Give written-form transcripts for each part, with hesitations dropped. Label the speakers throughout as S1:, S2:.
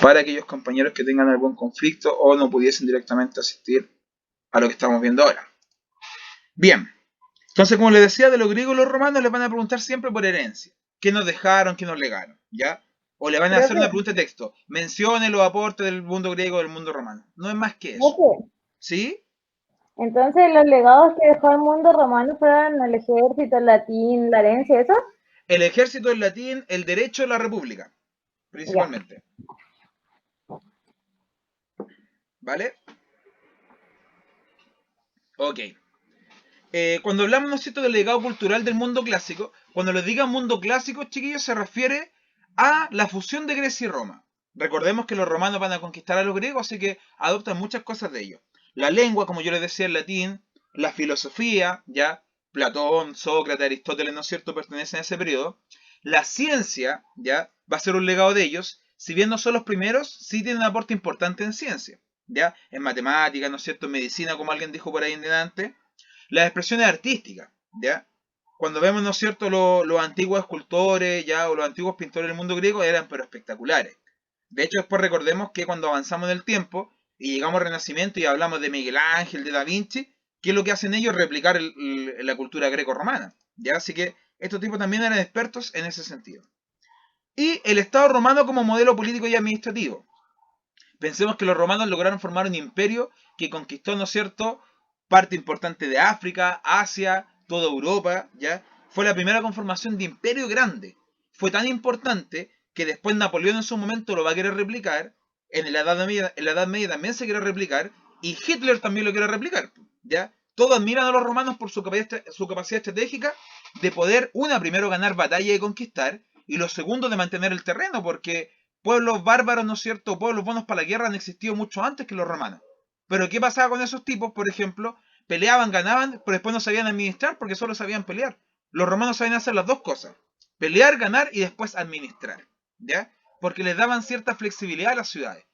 S1: para aquellos compañeros que tengan algún conflicto o no pudiesen directamente asistir a lo que estamos viendo ahora. Bien, entonces como les decía, de los griegos y los romanos les van a preguntar siempre por herencia. ¿Qué nos dejaron? ¿Qué nos legaron? ¿Ya? O le van a hacer
S2: Profe,
S1: una pregunta de texto. Mencione los aportes del mundo griego y del mundo romano. No es más que eso.
S2: profe,
S1: ¿Sí?
S2: entonces los legados que dejó el mundo romano fueron el ejército, el latín, la herencia, ¿eso?
S1: El ejército, el latín, el derecho de la república,
S2: Ya.
S1: principalmente. ¿Vale? Ok. Cuando hablamos, ¿no es cierto?, del legado cultural del mundo clásico, cuando les diga mundo clásico, chiquillos, se refiere a la fusión de Grecia y Roma. Recordemos que los romanos van a conquistar a los griegos, así que adoptan muchas cosas de ellos. La lengua, como yo les decía, el latín, la filosofía, ya, Platón, Sócrates, Aristóteles, ¿no es cierto?, pertenecen a ese periodo. La ciencia, ya, va a ser un legado de ellos. Si bien no son los primeros, sí tienen un aporte importante en ciencia, ya, en matemáticas, ¿no es cierto?, en medicina, como alguien dijo por ahí en delante. Las expresiones artísticas, ¿ya? Cuando vemos, ¿no es cierto?, los antiguos escultores, ¿ya? O los antiguos pintores del mundo griego eran pero espectaculares. De hecho, después recordemos que cuando avanzamos en el tiempo y llegamos al Renacimiento y hablamos de Miguel Ángel, de Da Vinci, ¿qué es lo que hacen ellos? Replicar la cultura greco-romana, ¿ya? Así que estos tipos también eran expertos en ese sentido. Y el Estado romano como modelo político y administrativo. Pensemos que los romanos lograron formar un imperio que conquistó, ¿no es cierto?, parte importante de África, Asia, toda Europa, ¿ya? Fue la primera conformación de imperio grande. Fue tan importante que después Napoleón en su momento lo va a querer replicar, en la Edad Media también se quiere replicar, y Hitler también lo quiere replicar, ¿ya? Todos admiran a los romanos por su capacidad estratégica de poder, una, primero ganar batalla y conquistar, y lo segundo, de mantener el terreno, porque pueblos bárbaros, ¿no es cierto? Pueblos buenos para la guerra han existido mucho antes que los romanos. Pero ¿qué pasaba con esos tipos? Por ejemplo, peleaban, ganaban, pero después no sabían administrar porque solo sabían pelear. Los romanos sabían hacer las dos cosas. Pelear, ganar y después administrar. ¿Ya? Porque les daban cierta flexibilidad a las ciudades.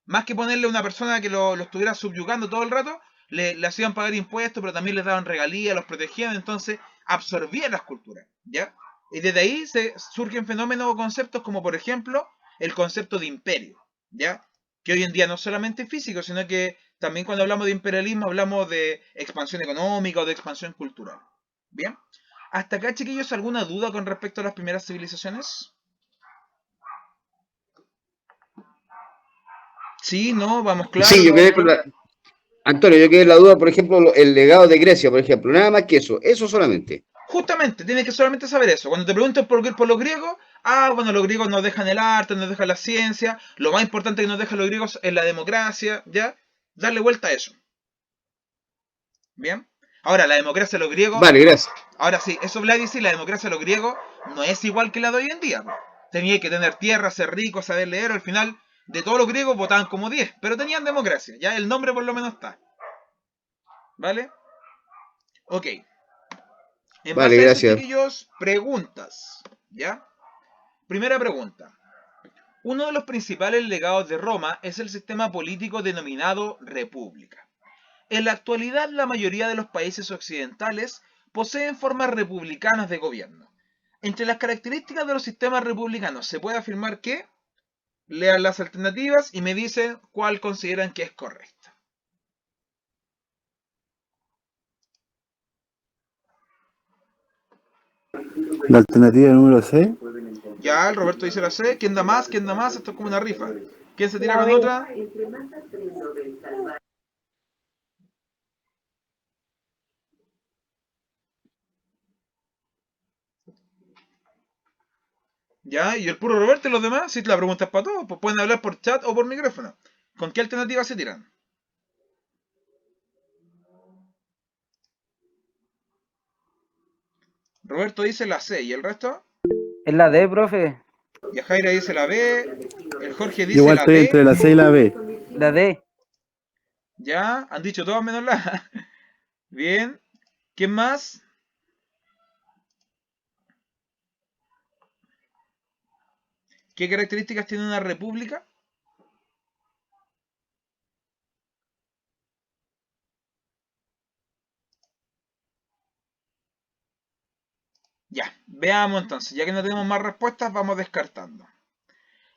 S1: Más que ponerle a una persona que lo estuviera subyugando todo el rato, le hacían pagar impuestos, pero también les daban regalías, los protegían, entonces absorbían las culturas. ¿Ya? Y desde ahí surgen fenómenos o conceptos como, por ejemplo, el concepto de imperio. ¿Ya? Que hoy en día no solamente físico, sino que también cuando hablamos de imperialismo hablamos de expansión económica o de expansión cultural. ¿Bien? ¿Hasta acá, chiquillos, alguna duda con respecto a las primeras civilizaciones? Sí, no, vamos claro,
S3: Sí, yo
S1: no.
S3: quedé con la... Antonio, yo quedé en la duda, por ejemplo, el legado de Grecia, por ejemplo, nada más que eso solamente.
S1: Justamente, tienes que solamente saber eso. Cuando te pregunten por los griegos, bueno, los griegos nos dejan el arte, nos dejan la ciencia. Lo más importante que nos dejan los griegos es la democracia, ¿ya? Darle vuelta a eso. ¿Bien? Ahora, la democracia de los griegos,
S3: Vale, gracias.
S1: ahora sí, eso Vladis, sí, la democracia de los griegos no es igual que la de hoy en día. Tenía que tener tierra, ser rico, saber leer. Al final, de todos los griegos votaban como 10, pero tenían democracia. Ya el nombre por lo menos está. ¿Vale? Ok. En
S3: Vale,
S1: base a eso,
S3: gracias.
S1: chiquillos, preguntas. ¿Ya? Primera pregunta. Uno de los principales legados de Roma es el sistema político denominado república. En la actualidad, la mayoría de los países occidentales poseen formas republicanas de gobierno. Entre las características de los sistemas republicanos se puede afirmar que lean las alternativas y me dicen cuál consideran que es correcta.
S4: La alternativa número 6.
S1: Ya, el Roberto dice la C. ¿Quién da más? ¿Quién da más? Esto es como una rifa. ¿Quién se tira
S2: La
S1: con
S2: B.
S1: otra? Ya, y el puro Roberto y los demás, si la pregunta es para todos, pues pueden hablar por chat o por micrófono. ¿Con qué alternativa se tiran? Roberto dice la C, ¿y el resto?
S5: Es la D, profe.
S1: Yajaira dice la B, el Jorge dice
S4: Igual
S1: la
S4: estoy
S1: D.
S4: entre la C y la B.
S5: La D.
S1: Ya, han dicho todos menos la A. Bien. ¿Quién más? ¿Qué características tiene una república? Ya, veamos entonces. Ya que no tenemos más respuestas, vamos descartando.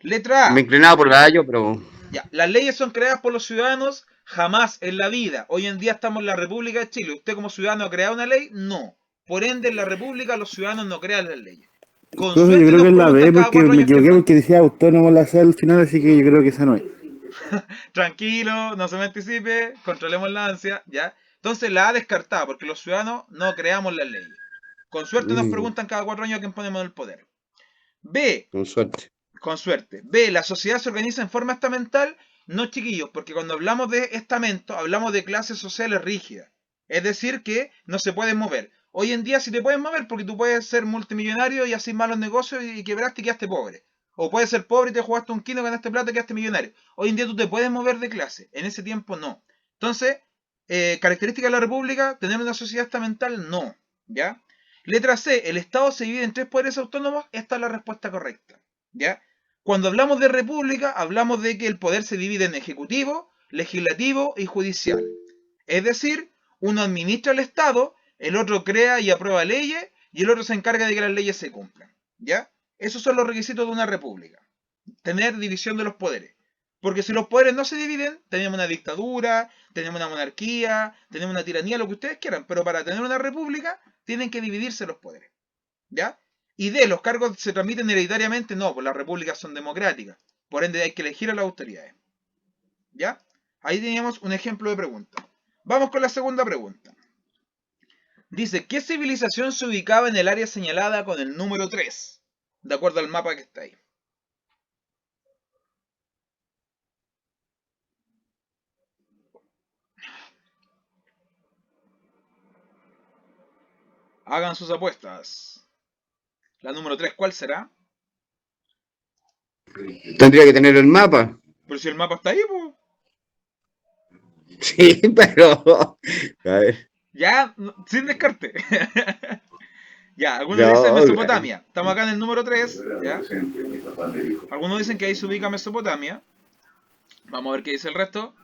S1: Letra
S3: Me
S1: A.
S3: he inclinado por gallo, pero
S1: Ya, las leyes son creadas por los ciudadanos jamás en la vida. Hoy en día estamos en la República de Chile. ¿Usted como ciudadano ha creado una ley? No. Por ende, en la República los ciudadanos no crean las leyes. Con
S4: Entonces yo
S1: suerte
S4: creo que
S1: nos
S4: es la
S1: preguntan
S4: B
S1: cada
S4: porque
S1: 4
S4: me
S1: años quién
S4: equivoqué porque
S1: manda.
S4: decía autónomo la C al final, así que yo creo que esa no es.
S1: Tranquilo, no se me anticipe, controlemos la ansia, ¿ya? Entonces la A descartada, porque los ciudadanos no creamos las leyes. Con suerte nos preguntan cada 4 años a quién ponemos en el poder. B,
S3: con suerte.
S1: con suerte. B, la sociedad se organiza en forma estamental. No, chiquillos, porque cuando hablamos de estamento, hablamos de clases sociales rígidas. Es decir, que no se pueden mover. Hoy en día sí te puedes mover porque tú puedes ser multimillonario y hacer malos negocios y quebraste y quedaste pobre. O puedes ser pobre y te jugaste un kilo, ganaste plata y quedaste millonario. Hoy en día tú te puedes mover de clase. En ese tiempo no. Entonces, característica de la república, tener una sociedad estamental, no. ¿Ya? Letra C, el Estado se divide en 3 poderes autónomos. Esta es la respuesta correcta. ¿Ya? Cuando hablamos de república, hablamos de que el poder se divide en ejecutivo, legislativo y judicial. Es decir, uno administra el Estado, el otro crea y aprueba leyes y el otro se encarga de que las leyes se cumplan. ¿Ya? Esos son los requisitos de una república. Tener división de los poderes. Porque si los poderes no se dividen, tenemos una dictadura, tenemos una monarquía, tenemos una tiranía, lo que ustedes quieran. Pero para tener una república, tienen que dividirse los poderes. ¿Ya? Y D, los cargos se transmiten hereditariamente, no, pues las repúblicas son democráticas. Por ende hay que elegir a las autoridades. ¿Ya? Ahí teníamos un ejemplo de pregunta. Vamos con la segunda pregunta. Dice, ¿qué civilización se ubicaba en el área señalada con el número 3? De acuerdo al mapa que está ahí. Hagan sus apuestas. La número 3, ¿cuál será?
S3: Tendría que tener el mapa.
S1: Pero si el mapa está ahí, pues.
S3: Sí, pero. A ver.
S1: Ya, sin descarte. Ya, algunos dicen
S3: No,
S1: Mesopotamia. Estamos acá en el número 3. ¿Ya? Algunos dicen que ahí se ubica Mesopotamia. Vamos a ver qué dice el resto.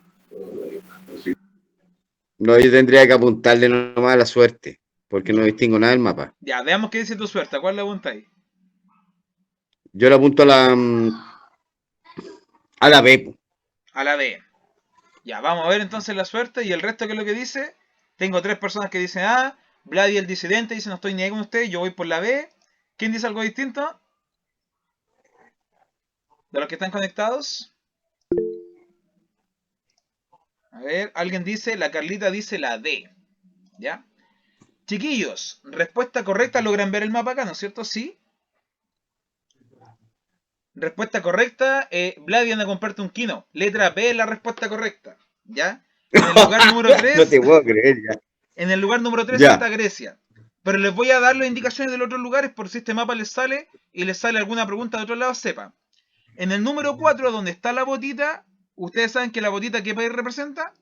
S3: no, yo tendría que apuntarle nomás a la suerte, porque no distingo nada del mapa.
S1: Ya, veamos qué dice tu suerte. ¿A cuál le apuntáis?
S3: Yo le apunto a la B. Po.
S1: A la D. Ya, vamos a ver entonces la suerte y el resto, ¿qué es lo que dice? Tengo 3 personas que dicen A. Vladi el disidente dice no estoy ni ahí con usted, yo voy por la B. ¿Quién dice algo distinto? ¿De los que están conectados? A ver, alguien dice, la Carlita dice la D. ¿Ya? Chiquillos, respuesta correcta, logran ver el mapa acá, ¿no es cierto? Sí. Respuesta correcta, Vladi anda a comprarte un kino. Letra B es la respuesta correcta. ¿Ya? En el lugar número 3,
S3: No te puedo creer ya.
S1: en el lugar número 3
S3: Ya.
S1: está Grecia. Pero les voy a dar las indicaciones de los otros lugares por si este mapa les sale y les sale alguna pregunta de otro lado, sepa. En el número 4, donde está la botita, ¿ustedes saben que la botita qué país representa?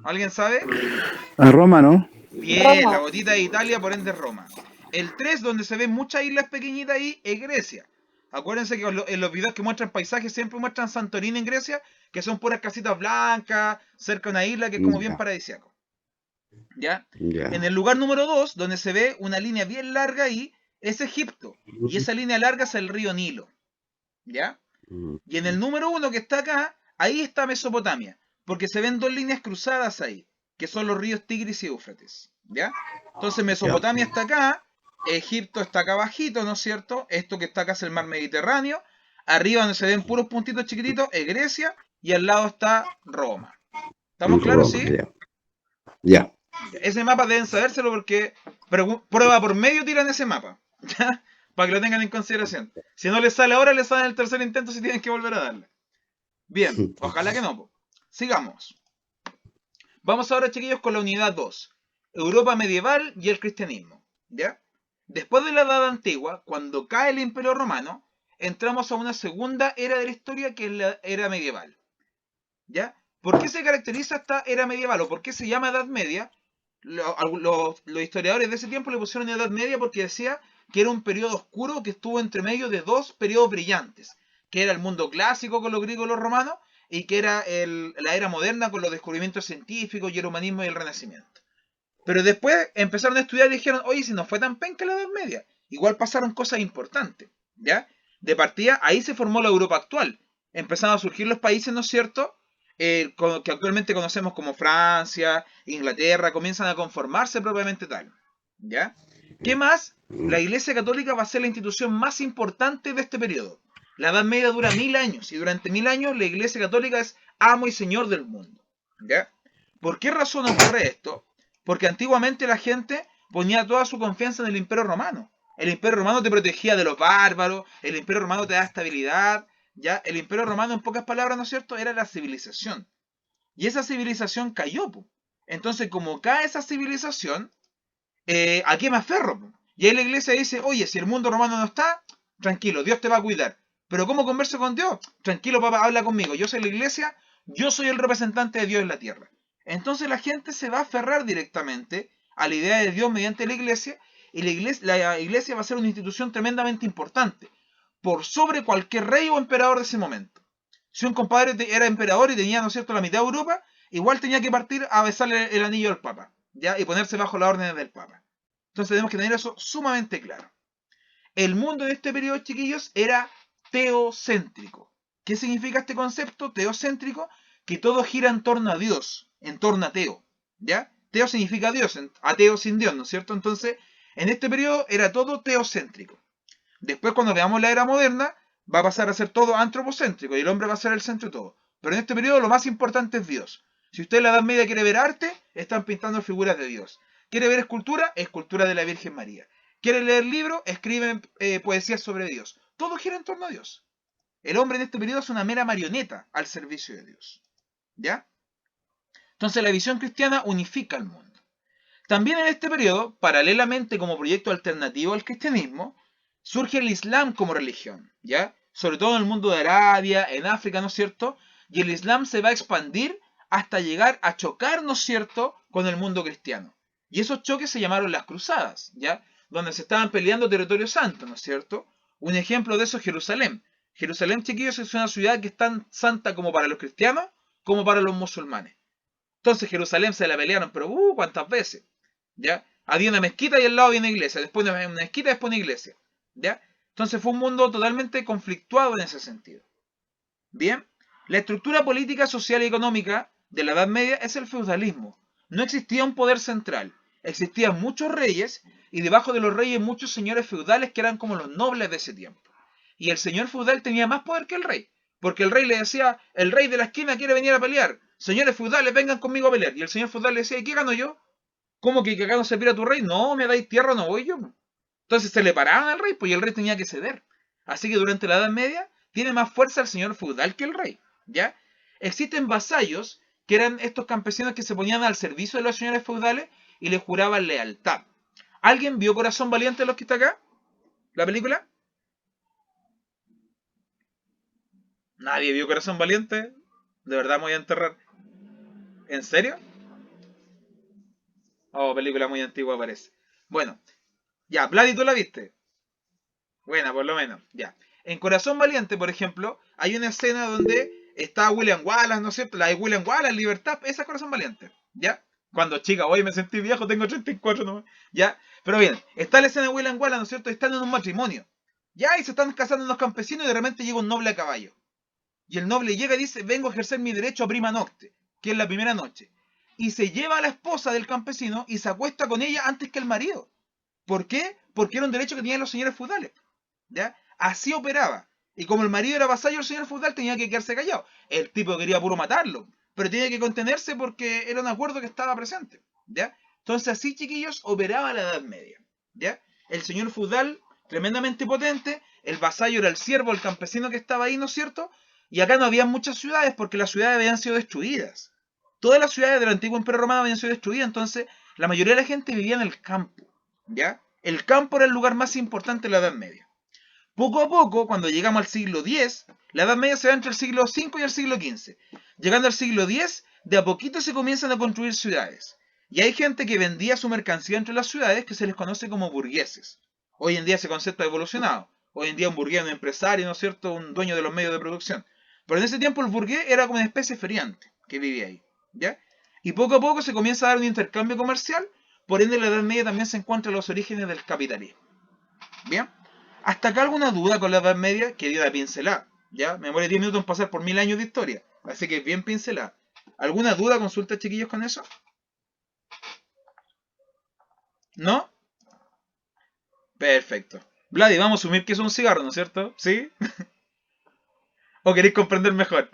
S1: ¿Alguien sabe?
S4: A Roma, ¿no?
S1: Bien,
S2: Roma.
S1: la botita de Italia, por ende Roma. El 3, donde se ven muchas islas pequeñitas ahí, es Grecia. Acuérdense que en los videos que muestran paisajes siempre muestran Santorini en Grecia, que son puras casitas blancas, cerca de una isla que es como bien
S3: Ya.
S1: paradisíaco. ¿Ya?
S3: Ya.
S1: En el lugar número 2, donde se ve una línea bien larga ahí, es Egipto. Y esa línea larga es el río Nilo. ¿Ya? Y en el número 1 que está acá, ahí está Mesopotamia. Porque se ven 2 líneas cruzadas ahí, que son los ríos Tigris y Éufrates. ¿Ya? Entonces Mesopotamia está acá, Egipto está acá abajito, ¿no es cierto? Esto que está acá es el mar Mediterráneo. Arriba donde se ven puros puntitos chiquititos es Grecia y al lado está Roma. ¿Estamos claros?
S3: Roma,
S1: Sí.
S3: Ya.
S1: Ese mapa deben sabérselo porque prueba por medio tiran ese mapa. ¿Ya? Para que lo tengan en consideración. Si no les sale ahora, les sale en el tercer intento si tienen que volver a darle. Bien, ojalá que no. Po. Sigamos. Vamos ahora, chiquillos, con la unidad 2. Europa medieval y el cristianismo. ¿Ya? Después de la Edad Antigua, cuando cae el Imperio Romano, entramos a una segunda era de la historia que es la era medieval. ¿Ya? ¿Por qué se caracteriza esta era medieval o por qué se llama Edad Media? Los historiadores de ese tiempo le pusieron Edad Media porque decía que era un periodo oscuro que estuvo entre medio de 2 periodos brillantes, que era el mundo clásico con los griegos y los romanos y que era la era moderna con los descubrimientos científicos y el humanismo y el renacimiento. Pero después empezaron a estudiar y dijeron, oye, si no fue tan penca la Edad Media, igual pasaron cosas importantes, ¿ya? De partida, ahí se formó la Europa actual. Empezaron a surgir los países, ¿no es cierto?, que actualmente conocemos como Francia, Inglaterra, comienzan a conformarse propiamente tal, ¿ya? ¿Qué más? La Iglesia Católica va a ser la institución más importante de este periodo. La Edad Media dura 1000 años y durante 1000 años la Iglesia Católica es amo y señor del mundo, ¿ya? ¿Por qué razón ocurre esto? Porque antiguamente la gente ponía toda su confianza en el Imperio Romano. El Imperio Romano te protegía de los bárbaros, el Imperio Romano te da estabilidad, ¿ya? El Imperio Romano, en pocas palabras, ¿no es cierto?, era la civilización. Y esa civilización cayó, po. Entonces, como cae esa civilización, ¿a qué me aferro, po? Y ahí la iglesia dice, oye, si el mundo romano no está, tranquilo, Dios te va a cuidar. ¿Pero cómo converso con Dios? Tranquilo, papá, habla conmigo. Yo soy la iglesia, yo soy el representante de Dios en la tierra. Entonces la gente se va a aferrar directamente a la idea de Dios mediante la iglesia, y la iglesia va a ser una institución tremendamente importante, por sobre cualquier rey o emperador de ese momento. Si un compadre era emperador y tenía, ¿no es cierto?, la mitad de Europa, igual tenía que partir a besarle el anillo al Papa, ¿ya? Y ponerse bajo las órdenes del Papa. Entonces tenemos que tener eso sumamente claro. El mundo en este periodo, chiquillos, era teocéntrico. ¿Qué significa este concepto teocéntrico? Que todo gira en torno a Dios, en torno a Teo, ¿ya? Teo significa Dios, ateo sin Dios, ¿no es cierto? Entonces, en este periodo era todo teocéntrico. Después, cuando veamos la era moderna, va a pasar a ser todo antropocéntrico y el hombre va a ser el centro de todo. Pero en este periodo lo más importante es Dios. Si usted en la Edad Media quiere ver arte, están pintando figuras de Dios. ¿Quiere ver escultura? Escultura de la Virgen María. ¿Quiere leer libros? Escriben poesías sobre Dios. Todo gira en torno a Dios. El hombre en este periodo es una mera marioneta al servicio de Dios. ¿Ya? Entonces la visión cristiana unifica el mundo. También en este periodo, paralelamente como proyecto alternativo al cristianismo, surge el Islam como religión, ¿ya? Sobre todo en el mundo de Arabia, en África, ¿no es cierto? Y el Islam se va a expandir hasta llegar a chocar, ¿no es cierto?, con el mundo cristiano. Y esos choques se llamaron las cruzadas, ¿ya? Donde se estaban peleando territorio santo, ¿no es cierto? Un ejemplo de eso es Jerusalén. Jerusalén, chiquillos, es una ciudad que es tan santa como para los cristianos como para los musulmanes. Entonces Jerusalén se la pelearon, pero ¿cuántas veces? ¿Ya? Había una mezquita y al lado había una iglesia, después una mezquita y después una iglesia, ¿ya? Entonces fue un mundo totalmente conflictuado en ese sentido. Bien, la estructura política, social y económica de la Edad Media es el feudalismo. No existía un poder central, existían muchos reyes y debajo de los reyes muchos señores feudales que eran como los nobles de ese tiempo. Y el señor feudal tenía más poder que el rey, porque el rey le decía, el rey de la esquina quiere venir a pelear, señores feudales vengan conmigo a pelear. Y el señor feudal le decía, ¿y qué gano yo? ¿Cómo que acá no se pira tu rey? No, me dais tierra, no voy yo. Entonces se le paraban al rey, pues y el rey tenía que ceder. Así que durante la Edad Media tiene más fuerza el señor feudal que el rey, ¿ya? Existen vasallos, que eran estos campesinos que se ponían al servicio de los señores feudales y les juraban lealtad. ¿Alguien vio Corazón Valiente, los que está acá? ¿La película? ¿Nadie vio Corazón Valiente? De verdad me voy a enterrar. ¿En serio? Oh, película muy antigua parece. Bueno, ya, Vladi, ¿tú la viste? Buena, por lo menos, ya. En Corazón Valiente, por ejemplo, hay una escena donde está William Wallace, ¿no es cierto? La de William Wallace, Libertad, esa es Corazón Valiente, ¿ya? Cuando chica, hoy me sentí viejo, tengo 34 nomás, ¿ya? Pero bien, está la escena de William Wallace, ¿no es cierto? Están en un matrimonio, ¿ya? Y se están casando unos campesinos y de repente llega un noble a caballo. Y el noble llega y dice, vengo a ejercer mi derecho a prima nocte, que es la primera noche. Y se lleva a la esposa del campesino y se acuesta con ella antes que el marido. ¿Por qué? Porque era un derecho que tenían los señores feudales, ¿ya? Así operaba. Y como el marido era vasallo del señor feudal, tenía que quedarse callado. El tipo quería puro matarlo, pero tenía que contenerse porque era un acuerdo que estaba presente, ¿ya? Entonces así, chiquillos, operaba la Edad Media, ¿ya? El señor feudal, tremendamente potente, el vasallo era el siervo, el campesino que estaba ahí, ¿no es cierto? Y acá no había muchas ciudades porque las ciudades habían sido destruidas. Todas las ciudades del antiguo Imperio Romano habían sido destruidas, entonces la mayoría de la gente vivía en el campo, ¿ya? El campo era el lugar más importante de la Edad Media. Poco a poco, cuando llegamos al siglo X, la Edad Media se va entre el siglo V y el siglo XV. Llegando al siglo X, de a poquito se comienzan a construir ciudades. Y hay gente que vendía su mercancía entre las ciudades que se les conoce como burgueses. Hoy en día ese concepto ha evolucionado. Hoy en día un burgués es un empresario, ¿no es cierto? Un dueño de los medios de producción. Pero en ese tiempo el burgués era como una especie feriante que vivía ahí, ¿ya? Y poco a poco se comienza a dar un intercambio comercial, por ende en la Edad Media también se encuentran los orígenes del capitalismo. ¿Bien? ¿Hasta acá alguna duda con la Edad Media? Que dio la pincelada. ¿Ya? Me demoré 10 minutos en pasar por 1000 años de historia. Así que bien pincelada. ¿Alguna duda, consulta, chiquillos, con eso? ¿No? Perfecto. Vladi, vamos a asumir que es un cigarro, ¿no es cierto? ¿Sí? ¿O queréis comprender mejor?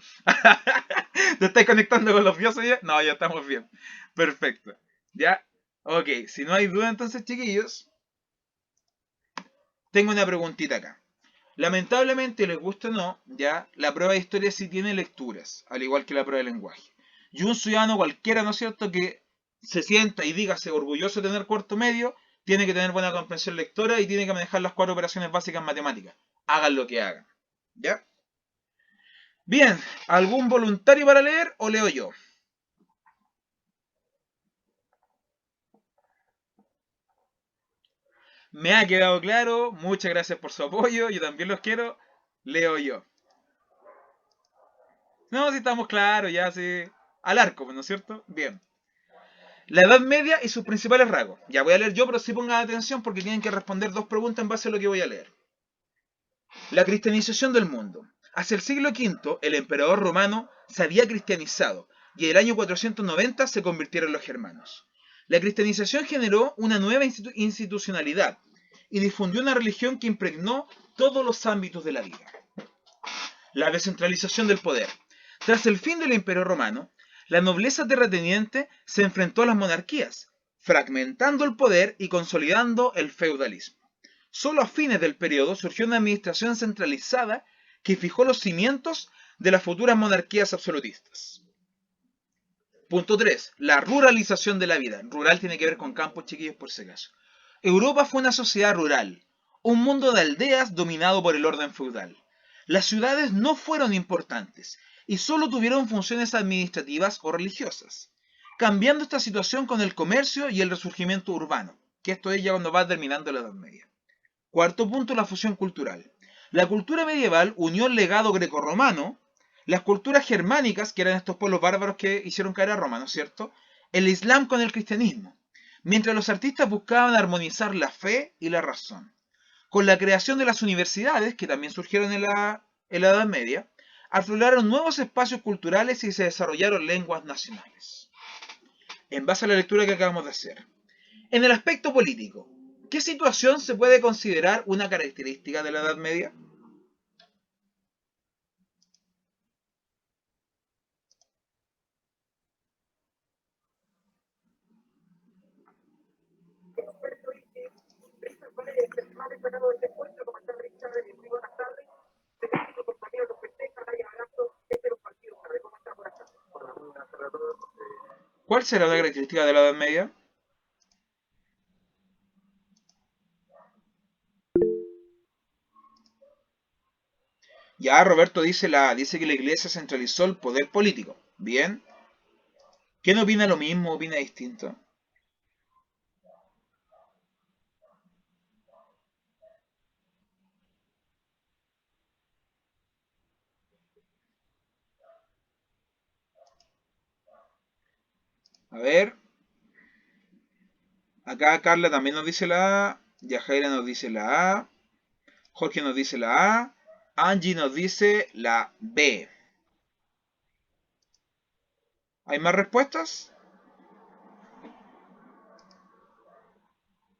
S1: ¿Te estáis conectando con los dioses ya? No, ya estamos bien. Perfecto. ¿Ya? Ok, si no hay duda entonces, chiquillos, tengo una preguntita acá. Lamentablemente, les guste o no, ya, la prueba de historia sí tiene lecturas, al igual que la prueba de lenguaje. Y un ciudadano cualquiera, ¿no es cierto?, que se sienta y dígase orgulloso de tener cuarto medio, tiene que tener buena comprensión lectora y tiene que manejar las 4 operaciones básicas matemáticas. Hagan lo que hagan. ¿Ya? Bien, ¿algún voluntario para leer o leo yo? Me ha quedado claro, muchas gracias por su apoyo, yo también los quiero, leo yo. No, si estamos claros, ya sí. Al arco, ¿no es cierto? Bien. La Edad Media y sus principales rasgos. Ya voy a leer yo, pero sí pongan atención porque tienen que responder 2 preguntas en base a lo que voy a leer. La cristianización del mundo. Hacia el siglo V, el emperador romano se había cristianizado y en el año 490 se convirtieron los germanos. La cristianización generó una nueva institucionalidad y difundió una religión que impregnó todos los ámbitos de la vida. La descentralización del poder. Tras el fin del Imperio Romano, la nobleza terrateniente se enfrentó a las monarquías, fragmentando el poder y consolidando el feudalismo. Solo a fines del periodo surgió una administración centralizada que fijó los cimientos de las futuras monarquías absolutistas. Punto 3. La ruralización de la vida. Rural tiene que ver con campos, chiquillos, por si acaso. Europa fue una sociedad rural, un mundo de aldeas dominado por el orden feudal. Las ciudades no fueron importantes y solo tuvieron funciones administrativas o religiosas, cambiando esta situación con el comercio y el resurgimiento urbano, que esto es ya cuando va terminando la Edad Media. Cuarto punto, la fusión cultural. La cultura medieval unió el legado grecorromano, las culturas germánicas, que eran estos pueblos bárbaros que hicieron caer a Roma, ¿no es cierto?, el Islam con el cristianismo, mientras los artistas buscaban armonizar la fe y la razón. Con la creación de las universidades, que también surgieron en la Edad Media, afloraron nuevos espacios culturales y se desarrollaron lenguas nacionales. En base a la lectura que acabamos de hacer. En el aspecto político, ¿qué situación se puede considerar una característica de la Edad Media? ¿Cuál será una característica de la Edad Media? Ya Roberto dice que la iglesia centralizó el poder político. Bien. ¿Quién opina lo mismo? ¿Opina distinto? A ver. Acá Carla también nos dice la A. Yajaira nos dice la A. Jorge nos dice la A. Angie nos dice la B. ¿Hay más respuestas?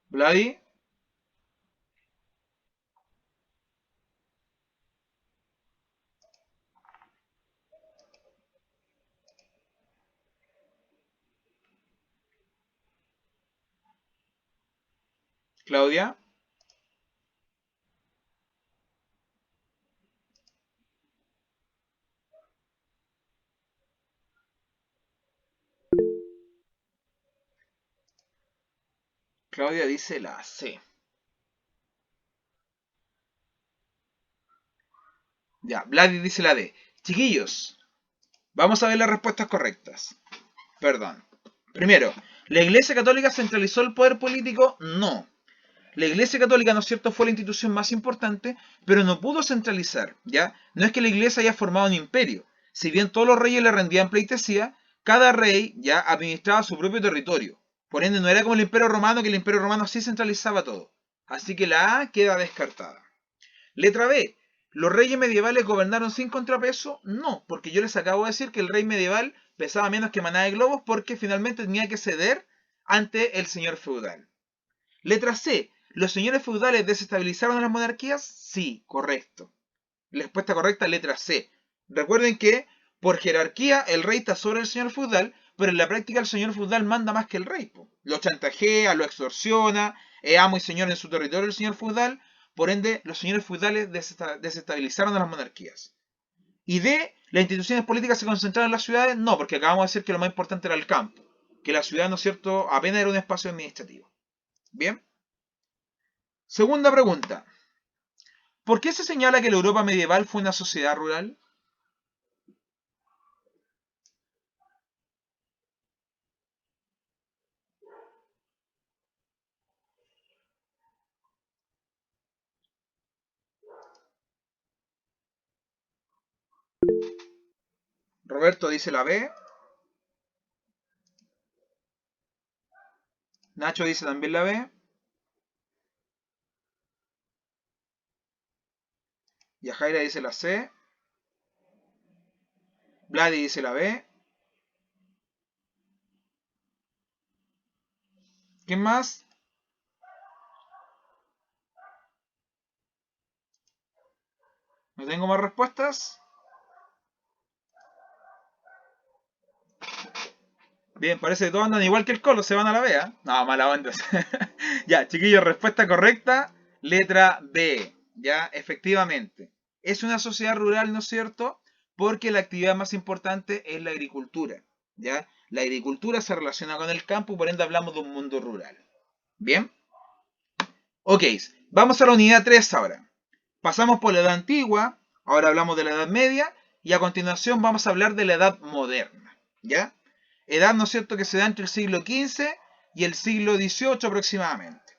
S1: ¿Vladi? ¿Claudia? Claudia dice la C. Ya, Vladi dice la D. Chiquillos, vamos a ver las respuestas correctas. Perdón. Primero, ¿la Iglesia Católica centralizó el poder político? No. La Iglesia Católica, ¿no es cierto?, fue la institución más importante, pero no pudo centralizar, ¿ya? No es que la Iglesia haya formado un imperio. Si bien todos los reyes le rendían pleitesía, cada rey ya administraba su propio territorio. Por ende, no era como el Imperio Romano, que el Imperio Romano sí centralizaba todo. Así que la A queda descartada. Letra B. ¿Los reyes medievales gobernaron sin contrapeso? No, porque yo les acabo de decir que el rey medieval pesaba menos que manada de globos porque finalmente tenía que ceder ante el señor feudal. Letra C. ¿Los señores feudales desestabilizaron a las monarquías? Sí, correcto. La respuesta correcta, letra C. Recuerden que por jerarquía el rey está sobre el señor feudal, pero en la práctica el señor feudal manda más que el rey. Lo chantajea, lo extorsiona, es amo y señor en su territorio el señor feudal. Por ende, los señores feudales desestabilizaron a las monarquías. Y D, ¿las instituciones políticas se concentraron en las ciudades? No, porque acabamos de decir que lo más importante era el campo. Que la ciudad, ¿no es cierto?, apenas era un espacio administrativo. Bien. Segunda pregunta. ¿Por qué se señala que la Europa medieval fue una sociedad rural? Roberto dice la B. Nacho dice también la B. Yajaira dice la C. Vladi dice la B. ¿Quién más? ¿No tengo más respuestas? Bien, parece que todos andan igual que el Colo, se van a la B, ¿eh? No, mala onda. Ya, chiquillos, respuesta correcta, letra B. Ya, efectivamente. Es una sociedad rural, ¿no es cierto? Porque la actividad más importante es la agricultura. ¿Ya? La agricultura se relaciona con el campo, por ende hablamos de un mundo rural. ¿Bien? Ok, vamos a la unidad 3 ahora. Pasamos por la edad antigua, ahora hablamos de la edad media, y a continuación vamos a hablar de la edad moderna. ¿Ya? Edad, ¿no es cierto?, que se da entre el siglo XV y el siglo XVIII aproximadamente.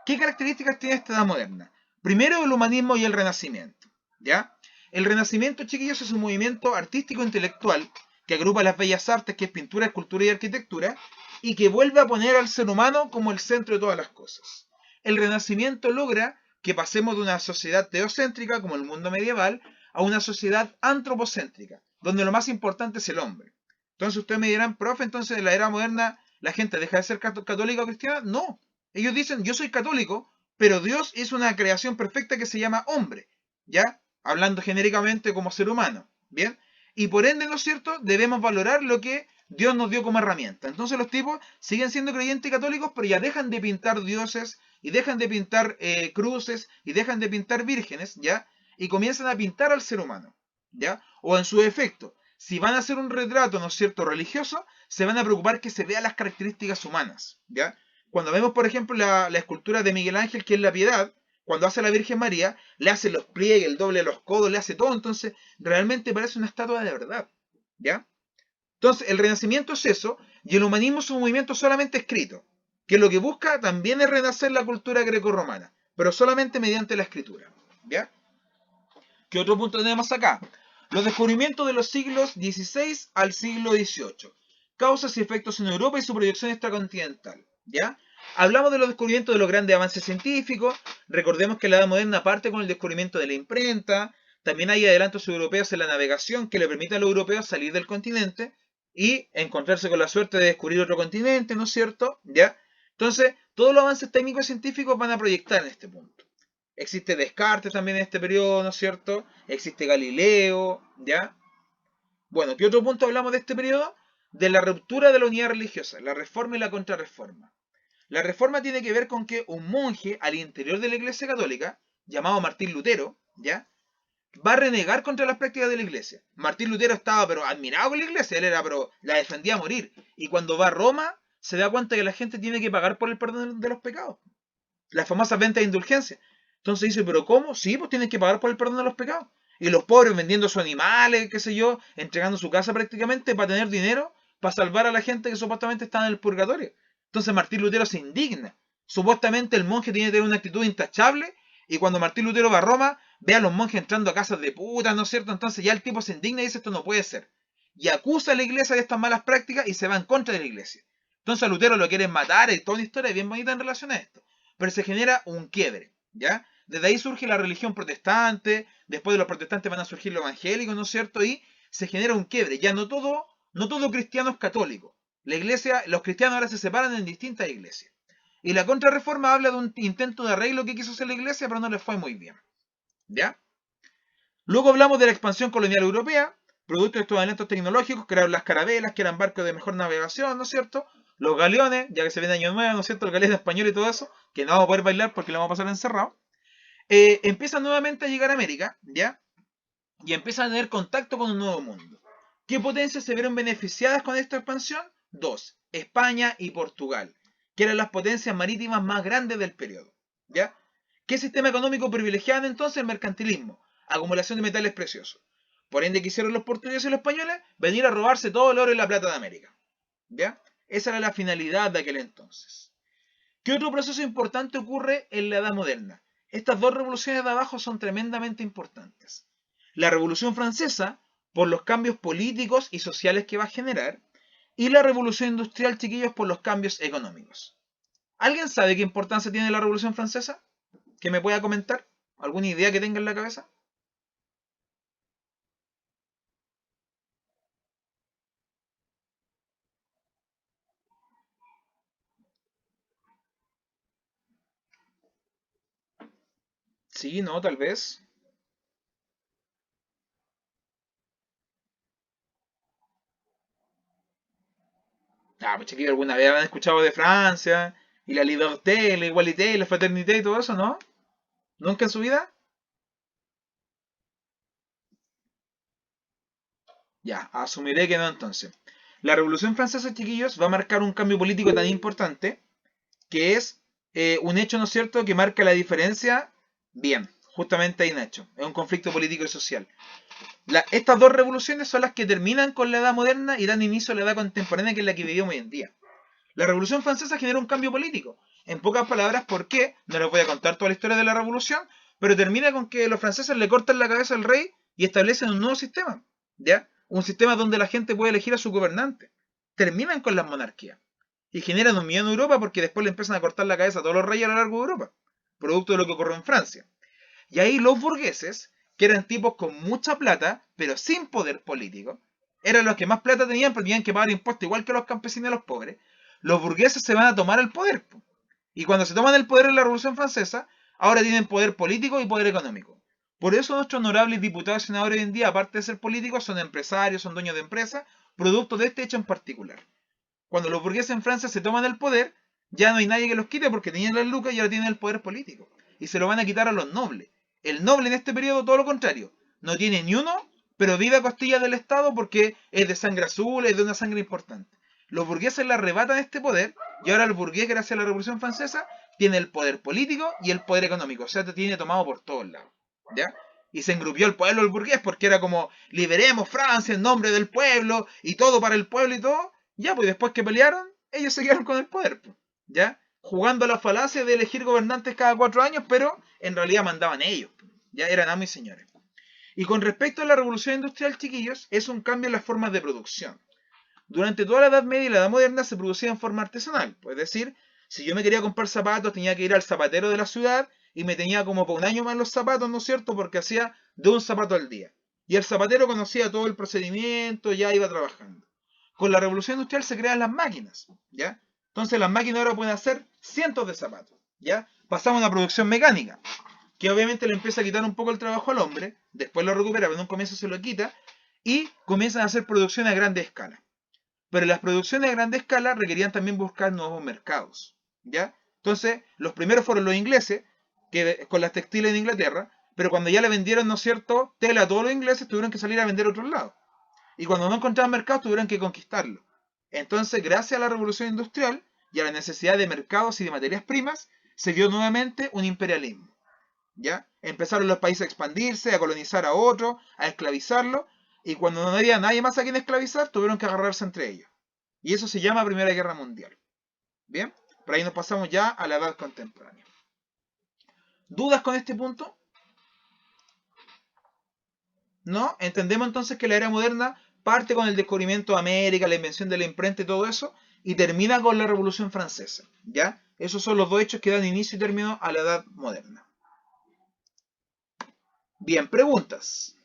S1: ¿Qué características tiene esta edad moderna? Primero, el humanismo y el renacimiento. ¿Ya? El renacimiento, chiquillos, es un movimiento artístico-intelectual que agrupa las bellas artes, que es pintura, escultura y arquitectura, y que vuelve a poner al ser humano como el centro de todas las cosas. El renacimiento logra que pasemos de una sociedad teocéntrica, como el mundo medieval, a una sociedad antropocéntrica, donde lo más importante es el hombre. Entonces ustedes me dirán, profe, entonces en la era moderna la gente deja de ser católica o cristiana. No, ellos dicen, yo soy católico, pero Dios es una creación perfecta que se llama hombre, ¿ya? Hablando genéricamente como ser humano, ¿bien? Y por ende, ¿no es cierto?, debemos valorar lo que Dios nos dio como herramienta. Entonces los tipos siguen siendo creyentes y católicos, pero ya dejan de pintar dioses, y dejan de pintar cruces, y dejan de pintar vírgenes, ¿ya? Y comienzan a pintar al ser humano, ¿ya? O en su defecto, si van a hacer un retrato, ¿no es cierto?, religioso, se van a preocupar que se vean las características humanas, ¿ya? Cuando vemos, por ejemplo, la escultura de Miguel Ángel, que es la Piedad, cuando hace a la Virgen María, le hace los pliegues, el doble de los codos, le hace todo, entonces realmente parece una estatua de verdad, ¿ya? Entonces, el Renacimiento es eso, y el humanismo es un movimiento solamente escrito, que lo que busca también es renacer la cultura grecorromana, pero solamente mediante la escritura, ¿ya? ¿Qué otro punto tenemos acá? Los descubrimientos de los siglos XVI al siglo XVIII. Causas y efectos en Europa y su proyección extracontinental, ¿ya? Hablamos de los descubrimientos de los grandes avances científicos. Recordemos que la Edad Moderna parte con el descubrimiento de la imprenta. También hay adelantos europeos en la navegación que le permiten a los europeos salir del continente y encontrarse con la suerte de descubrir otro continente, ¿no es cierto? ¿Ya? Entonces, todos los avances técnicos y científicos van a proyectar en este punto. Existe Descartes también en este periodo, ¿no es cierto? Existe Galileo, ¿ya? Bueno, ¿qué otro punto hablamos de este periodo? De la ruptura de la unidad religiosa, la reforma y la contrarreforma. La reforma tiene que ver con que un monje al interior de la Iglesia Católica, llamado Martín Lutero, ¿ya?, va a renegar contra las prácticas de la Iglesia. Martín Lutero estaba pero admirado con la Iglesia, él era pero la defendía a morir. Y cuando va a Roma, se da cuenta que la gente tiene que pagar por el perdón de los pecados. Las famosas ventas de indulgencia. Entonces dice, ¿pero cómo? Sí, pues tienen que pagar por el perdón de los pecados. Y los pobres vendiendo sus animales, qué sé yo, entregando su casa prácticamente para tener dinero, para salvar a la gente que supuestamente está en el purgatorio. Entonces Martín Lutero se indigna. Supuestamente el monje tiene que tener una actitud intachable, y cuando Martín Lutero va a Roma, ve a los monjes entrando a casas de putas, ¿no es cierto? Entonces ya el tipo se indigna y dice, esto no puede ser. Y acusa a la iglesia de estas malas prácticas y se va en contra de la iglesia. Entonces a Lutero lo quieren matar, y toda una historia bien bonita en relación a esto. Pero se genera un quiebre, ¿ya? desde ahí surge la religión protestante, después de los protestantes van a surgir los evangélicos, ¿no es cierto? Y se genera un quiebre, ya no todo cristiano es católico. La iglesia, los cristianos ahora se separan en distintas iglesias. Y la Contrarreforma habla de un intento de arreglo que quiso hacer la iglesia, pero no le fue muy bien. ¿Ya? Luego hablamos de la expansión colonial europea, producto de estos adelantos tecnológicos, crearon las carabelas, que eran barcos de mejor navegación, ¿no es cierto? Los galeones, ya que se viene Año Nuevo, ¿no es cierto? El galeón español y todo eso, que no vamos a poder bailar porque lo vamos a pasar encerrado. Empiezan nuevamente a llegar a América, ¿ya? Y empiezan a tener contacto con un nuevo mundo. ¿Qué potencias se vieron beneficiadas con esta expansión? Dos, España y Portugal, que eran las potencias marítimas más grandes del periodo, ¿ya? ¿Qué sistema económico privilegiaban entonces? El mercantilismo, acumulación de metales preciosos. Por ende, ¿qué hicieron los portugueses y los españoles? Venir a robarse todo el oro y la plata de América, ¿ya? Esa era la finalidad de aquel entonces. ¿Qué otro proceso importante ocurre en la Edad Moderna? Estas dos revoluciones de abajo son tremendamente importantes. La Revolución Francesa, por los cambios políticos y sociales que va a generar, y la Revolución Industrial, chiquillos, por los cambios económicos. ¿Alguien sabe qué importancia tiene la Revolución Francesa? ¿Que me pueda comentar? ¿Alguna idea que tenga en la cabeza? Sí, no, tal vez. Ah, pues chiquillos, alguna vez han escuchado de Francia, y la liberté, la igualité, la fraternité y todo eso, ¿no? ¿Nunca en su vida? Ya, asumiré que no entonces. La Revolución Francesa, chiquillos, va a marcar un cambio político tan importante que es un hecho, ¿no es cierto?, que marca la diferencia. Bien, justamente ahí Nacho. Es un conflicto político y social. Estas dos revoluciones son las que terminan con la Edad Moderna y dan inicio a la Edad Contemporánea, que es la que vivimos hoy en día. La Revolución Francesa genera un cambio político. En pocas palabras, ¿por qué? No les voy a contar toda la historia de la Revolución, pero termina con que los franceses le cortan la cabeza al rey y establecen un nuevo sistema, ¿ya? Un sistema donde la gente puede elegir a su gobernante. Terminan con las monarquías. Y generan un miedo en Europa porque después le empiezan a cortar la cabeza a todos los reyes a lo largo de Europa. Producto de lo que ocurrió en Francia. Y ahí los burgueses, que eran tipos con mucha plata, pero sin poder político, eran los que más plata tenían, pero tenían que pagar impuestos igual que los campesinos y los pobres. Los burgueses se van a tomar el poder. Y cuando se toman el poder en la Revolución Francesa, ahora tienen poder político y poder económico. Por eso nuestros honorables diputados y senadores hoy en día, aparte de ser políticos, son empresarios, son dueños de empresas, producto de este hecho en particular. Cuando los burgueses en Francia se toman el poder, ya no hay nadie que los quite porque tenían las lucas y ahora tienen el poder político. Y se lo van a quitar a los nobles. El noble en este periodo todo lo contrario. No tiene ni uno, pero vive a costillas del Estado porque es de sangre azul, es de una sangre importante. Los burgueses le arrebatan este poder y ahora el burgués, gracias a la Revolución Francesa, tiene el poder político y el poder económico. O sea, te tiene tomado por todos lados. ¿Ya? Y se engrupió el pueblo del burgués porque era como, liberemos Francia en nombre del pueblo y todo para el pueblo y todo. Ya, pues después que pelearon, ellos se quedaron con el poder. ¿Ya? Jugando a la falacia de elegir gobernantes cada 4 años, pero en realidad mandaban ellos. Ya eran amos y señores. Y con respecto a la revolución industrial, chiquillos, es un cambio en las formas de producción. Durante toda la Edad Media y la Edad Moderna se producía en forma artesanal. Es decir, si yo me quería comprar zapatos, tenía que ir al zapatero de la ciudad y me tenía como por un año más los zapatos, ¿no es cierto? Porque hacía de un zapato al día. Y el zapatero conocía todo el procedimiento, ya iba trabajando. Con la revolución industrial se crean las máquinas, ¿ya? Entonces las máquinas ahora pueden hacer cientos de zapatos, ¿ya? Pasamos a una producción mecánica, que obviamente le empieza a quitar un poco el trabajo al hombre, después lo recupera, pero en un comienzo se lo quita, y comienzan a hacer producciones a grande escala. Pero las producciones a grande escala requerían también buscar nuevos mercados, ¿ya? Entonces, los primeros fueron los ingleses, que con las textiles de Inglaterra, pero cuando ya le vendieron, ¿no es cierto?, tela a todos los ingleses, tuvieron que salir a vender a otros lados. Y cuando no encontraban mercados, tuvieron que conquistarlo. Entonces, gracias a la revolución industrial y a la necesidad de mercados y de materias primas, se dio nuevamente un imperialismo, ¿ya? Empezaron los países a expandirse, a colonizar a otros, a esclavizarlo, y cuando no había nadie más a quien esclavizar, tuvieron que agarrarse entre ellos. Y eso se llama Primera Guerra Mundial. Bien, por ahí nos pasamos ya a la edad contemporánea. ¿Dudas con este punto? ¿No? Entendemos entonces que la era moderna parte con el descubrimiento de América, la invención de la imprenta y todo eso, y termina con la Revolución Francesa, ¿ya? Esos son los dos hechos que dan inicio y término a la Edad Moderna. Bien, preguntas.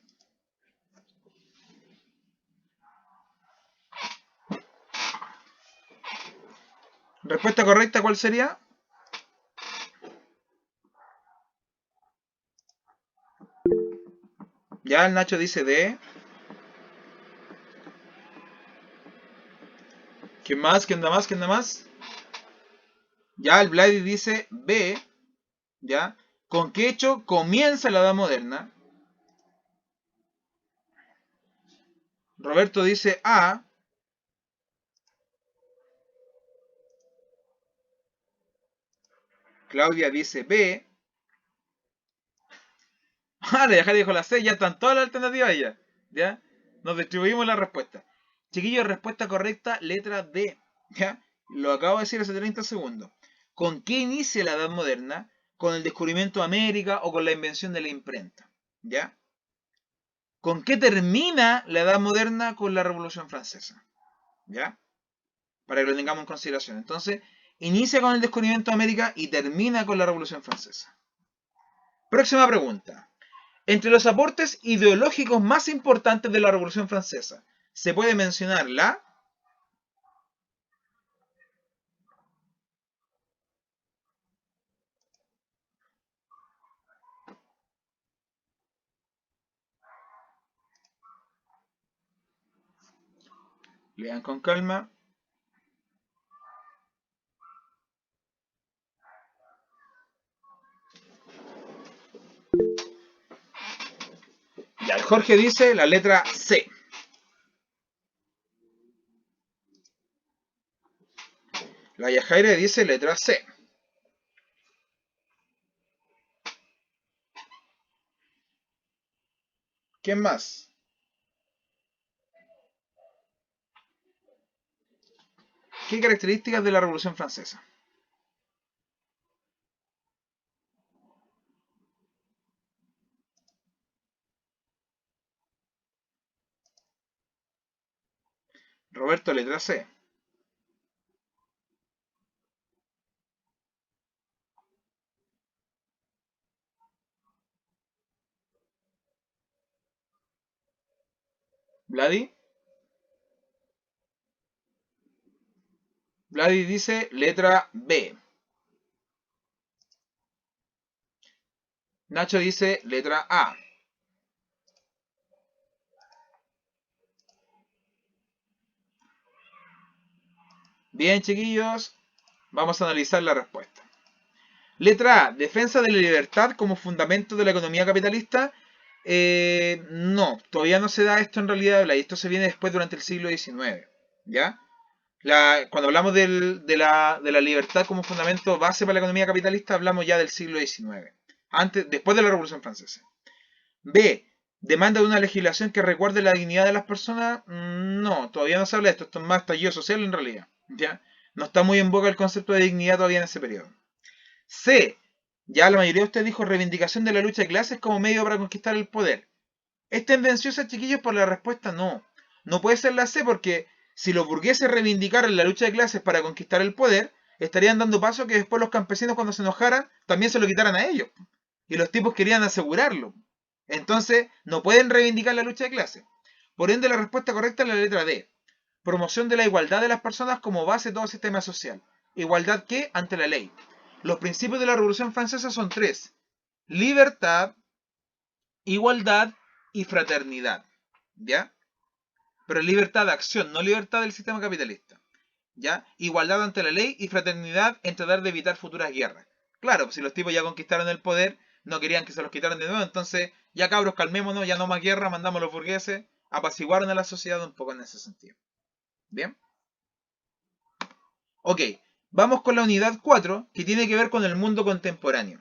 S1: Respuesta correcta, ¿cuál sería? Ya el Nacho dice D. ¿Quién más? ¿Quién da más? ¿Quién da más? Ya el Vladi dice B. ¿Ya? ¿Con qué hecho comienza la Edad Moderna? Roberto dice A. Claudia dice B. Ah, la Yajari dijo la C. Ya están todas las alternativas ya. ¿Ya? Nos distribuimos la respuesta. Chiquillos, respuesta correcta, letra D. ¿Ya? Lo acabo de decir hace 30 segundos. ¿Con qué inicia la Edad Moderna? ¿Con el descubrimiento de América o con la invención de la imprenta? ¿Ya? ¿Con qué termina la Edad Moderna? Con la Revolución Francesa. ¿Ya? Para que lo tengamos en consideración. Entonces, inicia con el descubrimiento de América y termina con la Revolución Francesa. Próxima pregunta. Entre los aportes ideológicos más importantes de la Revolución Francesa, se puede mencionar la... Lean con calma. Ya, el Jorge dice la letra C. La Yajaira dice letra C. ¿Quién más? ¿Qué características de la Revolución Francesa? Roberto, letra C. Vladi. Vladi dice letra B. Nacho dice letra A. Bien, chiquillos, vamos a analizar la respuesta. Letra A, defensa de la libertad como fundamento de la economía capitalista. No, todavía no se da esto en realidad, y esto se viene después durante el siglo XIX. ¿Ya? Cuando hablamos de la libertad como fundamento base para la economía capitalista, hablamos ya del siglo XIX, después de la Revolución Francesa. B, demanda de una legislación que recuerde la dignidad de las personas. No, todavía no se habla de esto, esto es más estallido social en realidad. ¿Ya? No está muy en boga el concepto de dignidad todavía en ese periodo. C, ya la mayoría de ustedes dijo reivindicación de la lucha de clases como medio para conquistar el poder. ¿Es tendenciosa, chiquillos? Por la respuesta no. No puede ser la C porque si los burgueses reivindicaran la lucha de clases para conquistar el poder, estarían dando paso a que después los campesinos cuando se enojaran también se lo quitaran a ellos. Y los tipos querían asegurarlo. Entonces, no pueden reivindicar la lucha de clases. Por ende, la respuesta correcta es la letra D. Promoción de la igualdad de las personas como base de todo sistema social. ¿Igualdad qué? Ante la ley. Los principios de la Revolución Francesa son tres. Libertad, igualdad y fraternidad. ¿Ya? Pero libertad de acción, no libertad del sistema capitalista. ¿Ya? Igualdad ante la ley y fraternidad en tratar de evitar futuras guerras. Claro, si los tipos ya conquistaron el poder, no querían que se los quitaran de nuevo, entonces ya cabros, calmémonos, ya no más guerra, mandamos a los burgueses, apaciguaron a la sociedad un poco en ese sentido. ¿Bien? Ok, vamos con la unidad 4, que tiene que ver con el mundo contemporáneo.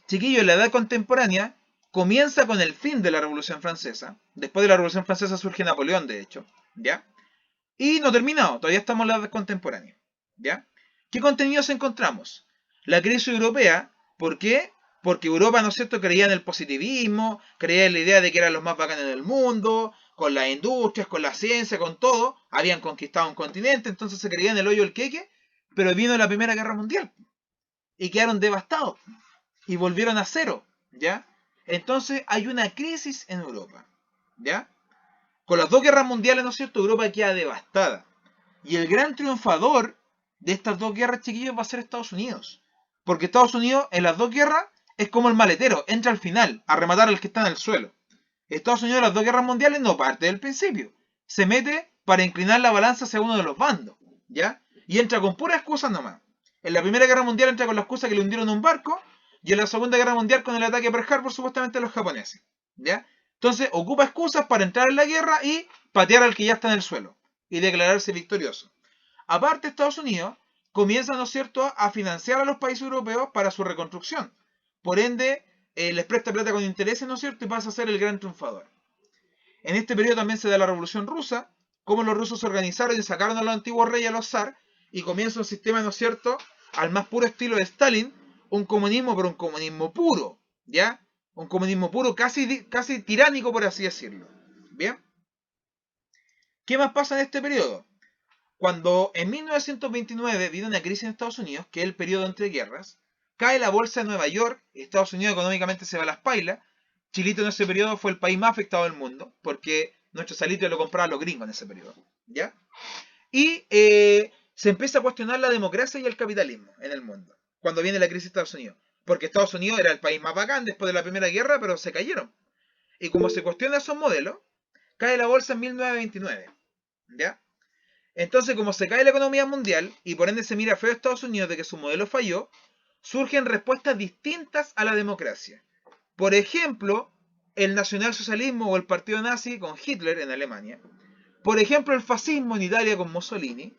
S1: Chiquillos, la edad contemporánea comienza con el fin de la Revolución Francesa. Después de la Revolución Francesa surge Napoleón, de hecho. ¿Ya? Y no terminado, todavía estamos en la edad contemporánea. ¿Ya? ¿Qué contenidos encontramos? La crisis europea, ¿por qué? Porque Europa, ¿no es cierto?, creía en el positivismo, creía en la idea de que eran los más bacanes del mundo, con las industrias, con la ciencia, con todo, habían conquistado un continente, entonces se creía en el hoyo del queque, pero vino la Primera Guerra Mundial y quedaron devastados y volvieron a cero, ¿ya? Entonces hay una crisis en Europa, ¿ya? Con las dos guerras mundiales, ¿no es cierto?, Europa queda devastada. Y el gran triunfador de estas dos guerras, chiquillos, va a ser Estados Unidos. Porque Estados Unidos en las dos guerras es como el maletero, entra al final a rematar al que está en el suelo. Estados Unidos en las dos guerras mundiales no parte del principio. Se mete para inclinar la balanza hacia uno de los bandos, ¿ya? Y entra con puras excusas nomás. En la Primera Guerra Mundial entra con la excusa que le hundieron un barco, y en la Segunda Guerra Mundial con el ataque a Pearl Harbor supuestamente a los japoneses, ¿ya? Entonces ocupa excusas para entrar en la guerra y patear al que ya está en el suelo y declararse victorioso. Aparte, Estados Unidos comienza, ¿no es cierto?, a financiar a los países europeos para su reconstrucción. Por ende, les presta plata con intereses, ¿no es cierto?, y pasa a ser el gran triunfador. En este periodo también se da la Revolución Rusa, cómo los rusos se organizaron y sacaron a los antiguos reyes, a los zar, y comienza un sistema, ¿no es cierto?, al más puro estilo de Stalin, un comunismo, pero un comunismo puro, ¿ya? Un comunismo puro, casi tiránico, por así decirlo. ¿Bien? ¿Qué más pasa en este periodo? Cuando en 1929 viene una crisis en Estados Unidos, que es el periodo entre guerras, cae la bolsa de Nueva York, Estados Unidos económicamente se va a las pailas. Chilito en ese periodo fue el país más afectado del mundo, porque nuestro salitre lo compraban los gringos en ese periodo, ¿ya? Y se empieza a cuestionar la democracia y el capitalismo en el mundo, cuando viene la crisis de Estados Unidos. Porque Estados Unidos era el país más bacán después de la Primera Guerra, pero se cayeron. Y como se cuestiona esos modelos, cae la bolsa en 1929, ¿ya? Entonces, como se cae la economía mundial, y por ende se mira feo a Estados Unidos de que su modelo falló, surgen respuestas distintas a la democracia. Por ejemplo, el nacionalsocialismo o el partido nazi con Hitler en Alemania. Por ejemplo, el fascismo en Italia con Mussolini.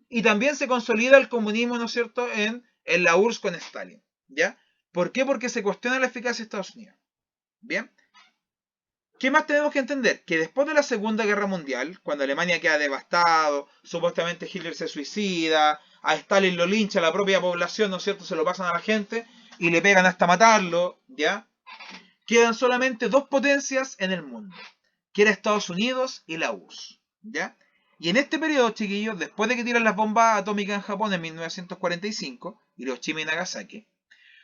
S1: Y también se consolida el comunismo, ¿no es cierto?, en la URSS con Stalin, ¿ya? ¿Por qué? Porque se cuestiona la eficacia de Estados Unidos. ¿Bien? ¿Qué más tenemos que entender? Que después de la Segunda Guerra Mundial, cuando Alemania queda devastado, supuestamente Hitler se suicida, a Stalin lo lincha la propia población, ¿no es cierto?, se lo pasan a la gente y le pegan hasta matarlo, ¿ya? Quedan solamente dos potencias en el mundo, que era Estados Unidos y la URSS, ¿ya? Y en este periodo, chiquillos, después de que tiran las bombas atómicas en Japón en 1945, Hiroshima y Nagasaki,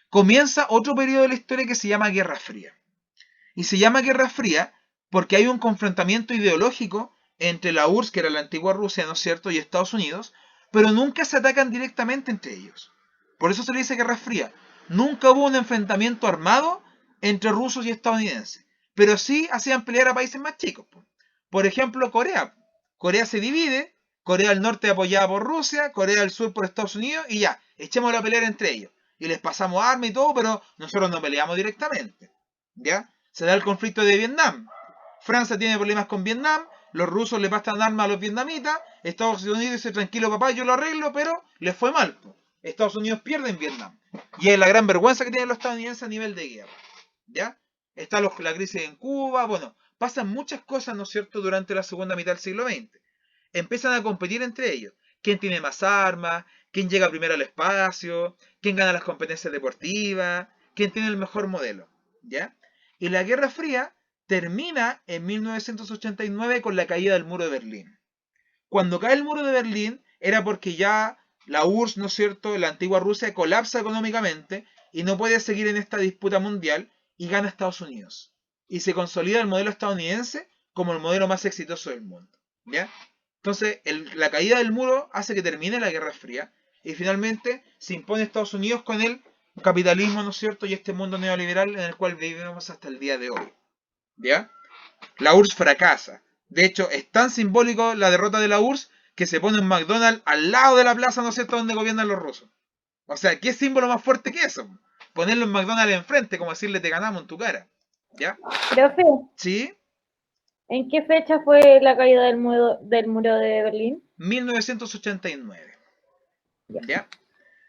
S1: comienza otro periodo de la historia que se llama Guerra Fría. Y se llama Guerra Fría porque hay un confrontamiento ideológico entre la URSS, que era la antigua Rusia, ¿no es cierto?, y Estados Unidos, pero nunca se atacan directamente entre ellos. Por eso se le dice Guerra Fría. Nunca hubo un enfrentamiento armado entre rusos y estadounidenses, pero sí hacían pelear a países más chicos. Por ejemplo, Corea. Corea se divide, Corea del Norte apoyada por Rusia, Corea del Sur por Estados Unidos, y ya, echémosla a pelear entre ellos. Y les pasamos armas y todo, pero nosotros no peleamos directamente, ¿ya? Se da el conflicto de Vietnam. Francia tiene problemas con Vietnam, los rusos le pasan armas a los vietnamitas, Estados Unidos dice, tranquilo papá, yo lo arreglo, pero les fue mal. Estados Unidos pierde en Vietnam. Y es la gran vergüenza que tienen los estadounidenses a nivel de guerra, ¿ya? Está la crisis en Cuba, bueno, pasan muchas cosas, ¿no es cierto?, durante la segunda mitad del siglo XX. Empiezan a competir entre ellos. ¿Quién tiene más armas? ¿Quién llega primero al espacio? ¿Quién gana las competencias deportivas? ¿Quién tiene el mejor modelo? ¿Ya? Y la Guerra Fría termina en 1989 con la caída del muro de Berlín. Cuando cae el muro de Berlín era porque ya la URSS, ¿no es cierto?, la antigua Rusia colapsa económicamente y no puede seguir en esta disputa mundial y gana Estados Unidos. Y se consolida el modelo estadounidense como el modelo más exitoso del mundo. ¿Ya? Entonces, la caída del muro hace que termine la Guerra Fría y finalmente se impone Estados Unidos con el capitalismo, ¿no es cierto?, y este mundo neoliberal en el cual vivimos hasta el día de hoy. ¿Ya? La URSS fracasa. De hecho, es tan simbólico la derrota de la URSS que se pone un McDonald's al lado de la plaza, ¿no es cierto?, donde gobiernan los rusos. O sea, ¿qué símbolo más fuerte que eso? Ponerle un McDonald's enfrente, como decirle te ganamos en tu cara. ¿Ya?
S2: Profe,
S1: ¿Sí?
S2: ¿en qué fecha fue la caída del muro de Berlín?
S1: 1989. ¿Ya?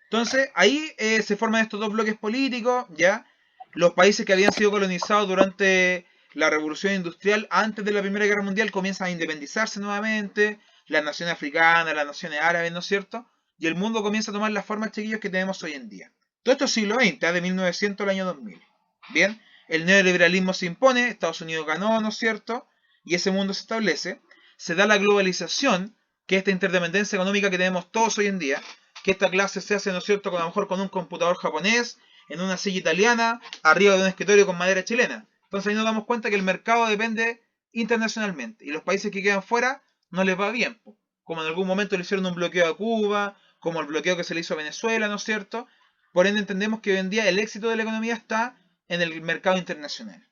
S1: Entonces, ahí se forman estos dos bloques políticos, ¿ya? Los países que habían sido colonizados durante la Revolución Industrial, antes de la Primera Guerra Mundial, comienzan a independizarse nuevamente, las naciones africanas, las naciones árabes, ¿no es cierto? Y el mundo comienza a tomar las formas, chiquillos, que tenemos hoy en día. Todo esto es siglo XX, de 1900 al año 2000. Bien, el neoliberalismo se impone, Estados Unidos ganó, ¿no es cierto? Y ese mundo se establece. Se da la globalización, que es esta interdependencia económica que tenemos todos hoy en día, que esta clase se hace, ¿no es cierto?, a lo mejor con un computador japonés, en una silla italiana, arriba de un escritorio con madera chilena. Entonces ahí nos damos cuenta que el mercado depende internacionalmente. Y los países que quedan fuera no les va bien. Como en algún momento le hicieron un bloqueo a Cuba, como el bloqueo que se le hizo a Venezuela, ¿no es cierto? Por ende entendemos que hoy en día el éxito de la economía está en el mercado internacional.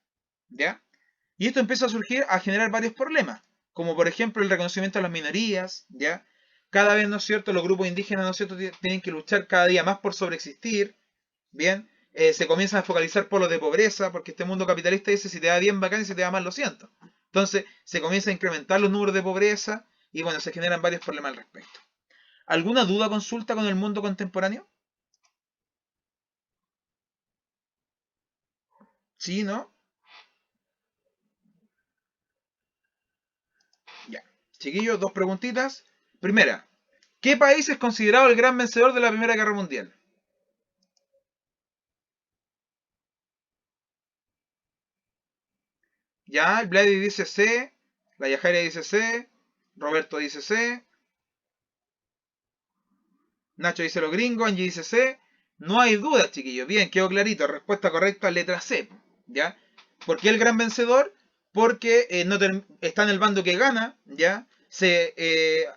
S1: ¿Ya? Y esto empieza a surgir, a generar varios problemas, como por ejemplo el reconocimiento a las minorías, ¿ya? Cada vez, ¿no es cierto?, los grupos indígenas, ¿no es cierto?, tienen que luchar cada día más por sobreexistir, ¿bien? Se comienzan a focalizar polos de pobreza, porque este mundo capitalista dice, si te va bien, bacán, y si te va mal, lo siento. Entonces, se comienza a incrementar los números de pobreza, y bueno, se generan varios problemas al respecto. ¿Alguna duda, consulta con el mundo contemporáneo? ¿Sí, no? Ya. Chiquillos, dos preguntitas. Primera, ¿qué país es considerado el gran vencedor de la Primera Guerra Mundial? Ya, el Vladi dice C, la Yajaira dice C, Roberto dice C, Nacho dice lo gringo, Angie dice C. No hay dudas, chiquillos. Bien, quedó clarito. Respuesta correcta, letra C. ¿Ya? ¿Por qué el gran vencedor? Porque está en el bando que gana, ¿ya? Se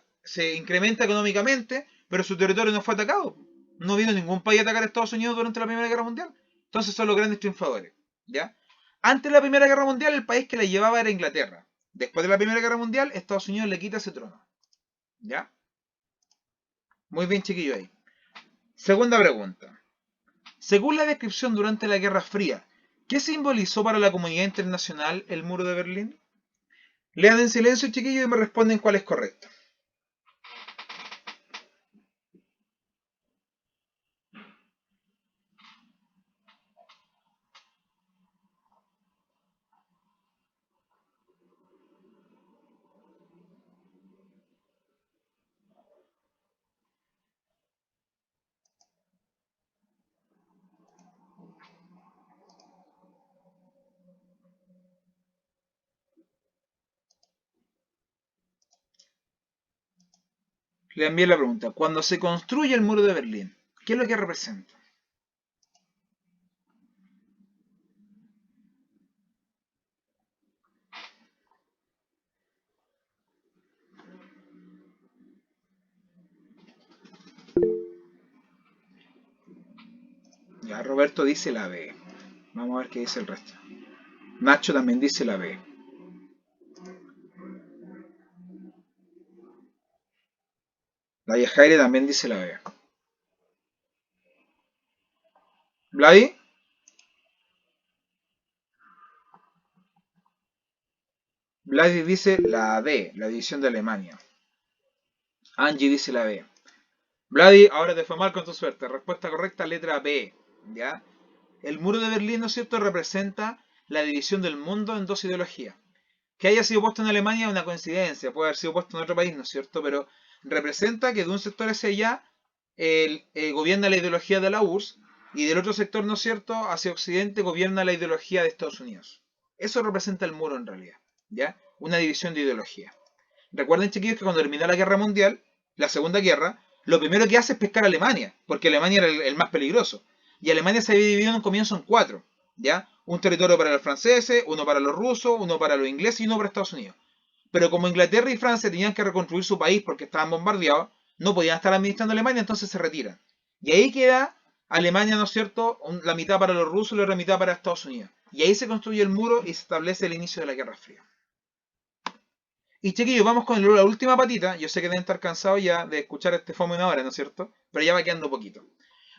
S1: incrementa económicamente, pero su territorio no fue atacado. No vino ningún país a atacar a Estados Unidos durante la Primera Guerra Mundial. Entonces son los grandes triunfadores, ¿ya? Antes de la Primera Guerra Mundial, el país que la llevaba era Inglaterra. Después de la Primera Guerra Mundial, Estados Unidos le quita ese trono, ¿ya? Muy bien, chiquillo ahí. Segunda pregunta. Según la descripción durante la Guerra Fría, ¿qué simbolizó para la comunidad internacional el muro de Berlín? Lean en silencio, chiquillos, y me responden cuál es correcto. Lean bien la pregunta. Cuando se construye el muro de Berlín, ¿qué es lo que representa? Ya, Roberto dice la B. Vamos a ver qué dice el resto. Nacho también dice la B. La Yajaire también dice la B. ¿Vladi? Vladi dice la D, la división de Alemania. Angie dice la B. Vladi, ahora te fue mal con tu suerte. Respuesta correcta, letra B. ¿Ya? El muro de Berlín, ¿no es cierto?, representa la división del mundo en dos ideologías. Que haya sido puesto en Alemania es una coincidencia, puede haber sido puesto en otro país, ¿no es cierto? Pero representa que de un sector hacia allá gobierna la ideología de la URSS y del otro sector, ¿no es cierto?, hacia Occidente gobierna la ideología de Estados Unidos. Eso representa el muro en realidad, ¿ya? Una división de ideología. Recuerden, chiquillos, que cuando terminó la Guerra Mundial, la Segunda Guerra, lo primero que hace es pescar a Alemania, porque Alemania era el más peligroso. Y Alemania se había dividido en un comienzo en cuatro, ¿ya? Un territorio para los franceses, uno para los rusos, uno para los ingleses y uno para Estados Unidos. Pero como Inglaterra y Francia tenían que reconstruir su país porque estaban bombardeados, no podían estar administrando Alemania, entonces se retiran. Y ahí queda Alemania, ¿no es cierto?, la mitad para los rusos y la otra mitad para Estados Unidos. Y ahí se construye el muro y se establece el inicio de la Guerra Fría. Y chiquillos, vamos con la última patita. Yo sé que deben estar cansados ya de escuchar este fome una hora, ¿no es cierto? Pero ya va quedando poquito.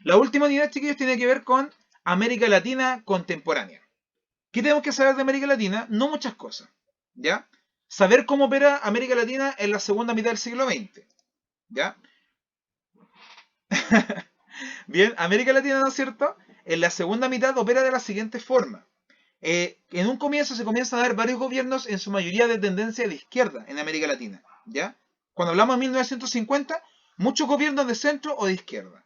S1: La última unidad, chiquillos, tiene que ver con América Latina contemporánea. ¿Qué tenemos que saber de América Latina? No muchas cosas, ¿ya? Saber cómo opera América Latina en la segunda mitad del siglo XX, ¿ya? Bien, América Latina, ¿no es cierto?, en la segunda mitad opera de la siguiente forma. En un comienzo se comienzan a dar varios gobiernos, en su mayoría de tendencia de izquierda en América Latina, ¿ya? Cuando hablamos de 1950, muchos gobiernos de centro o de izquierda.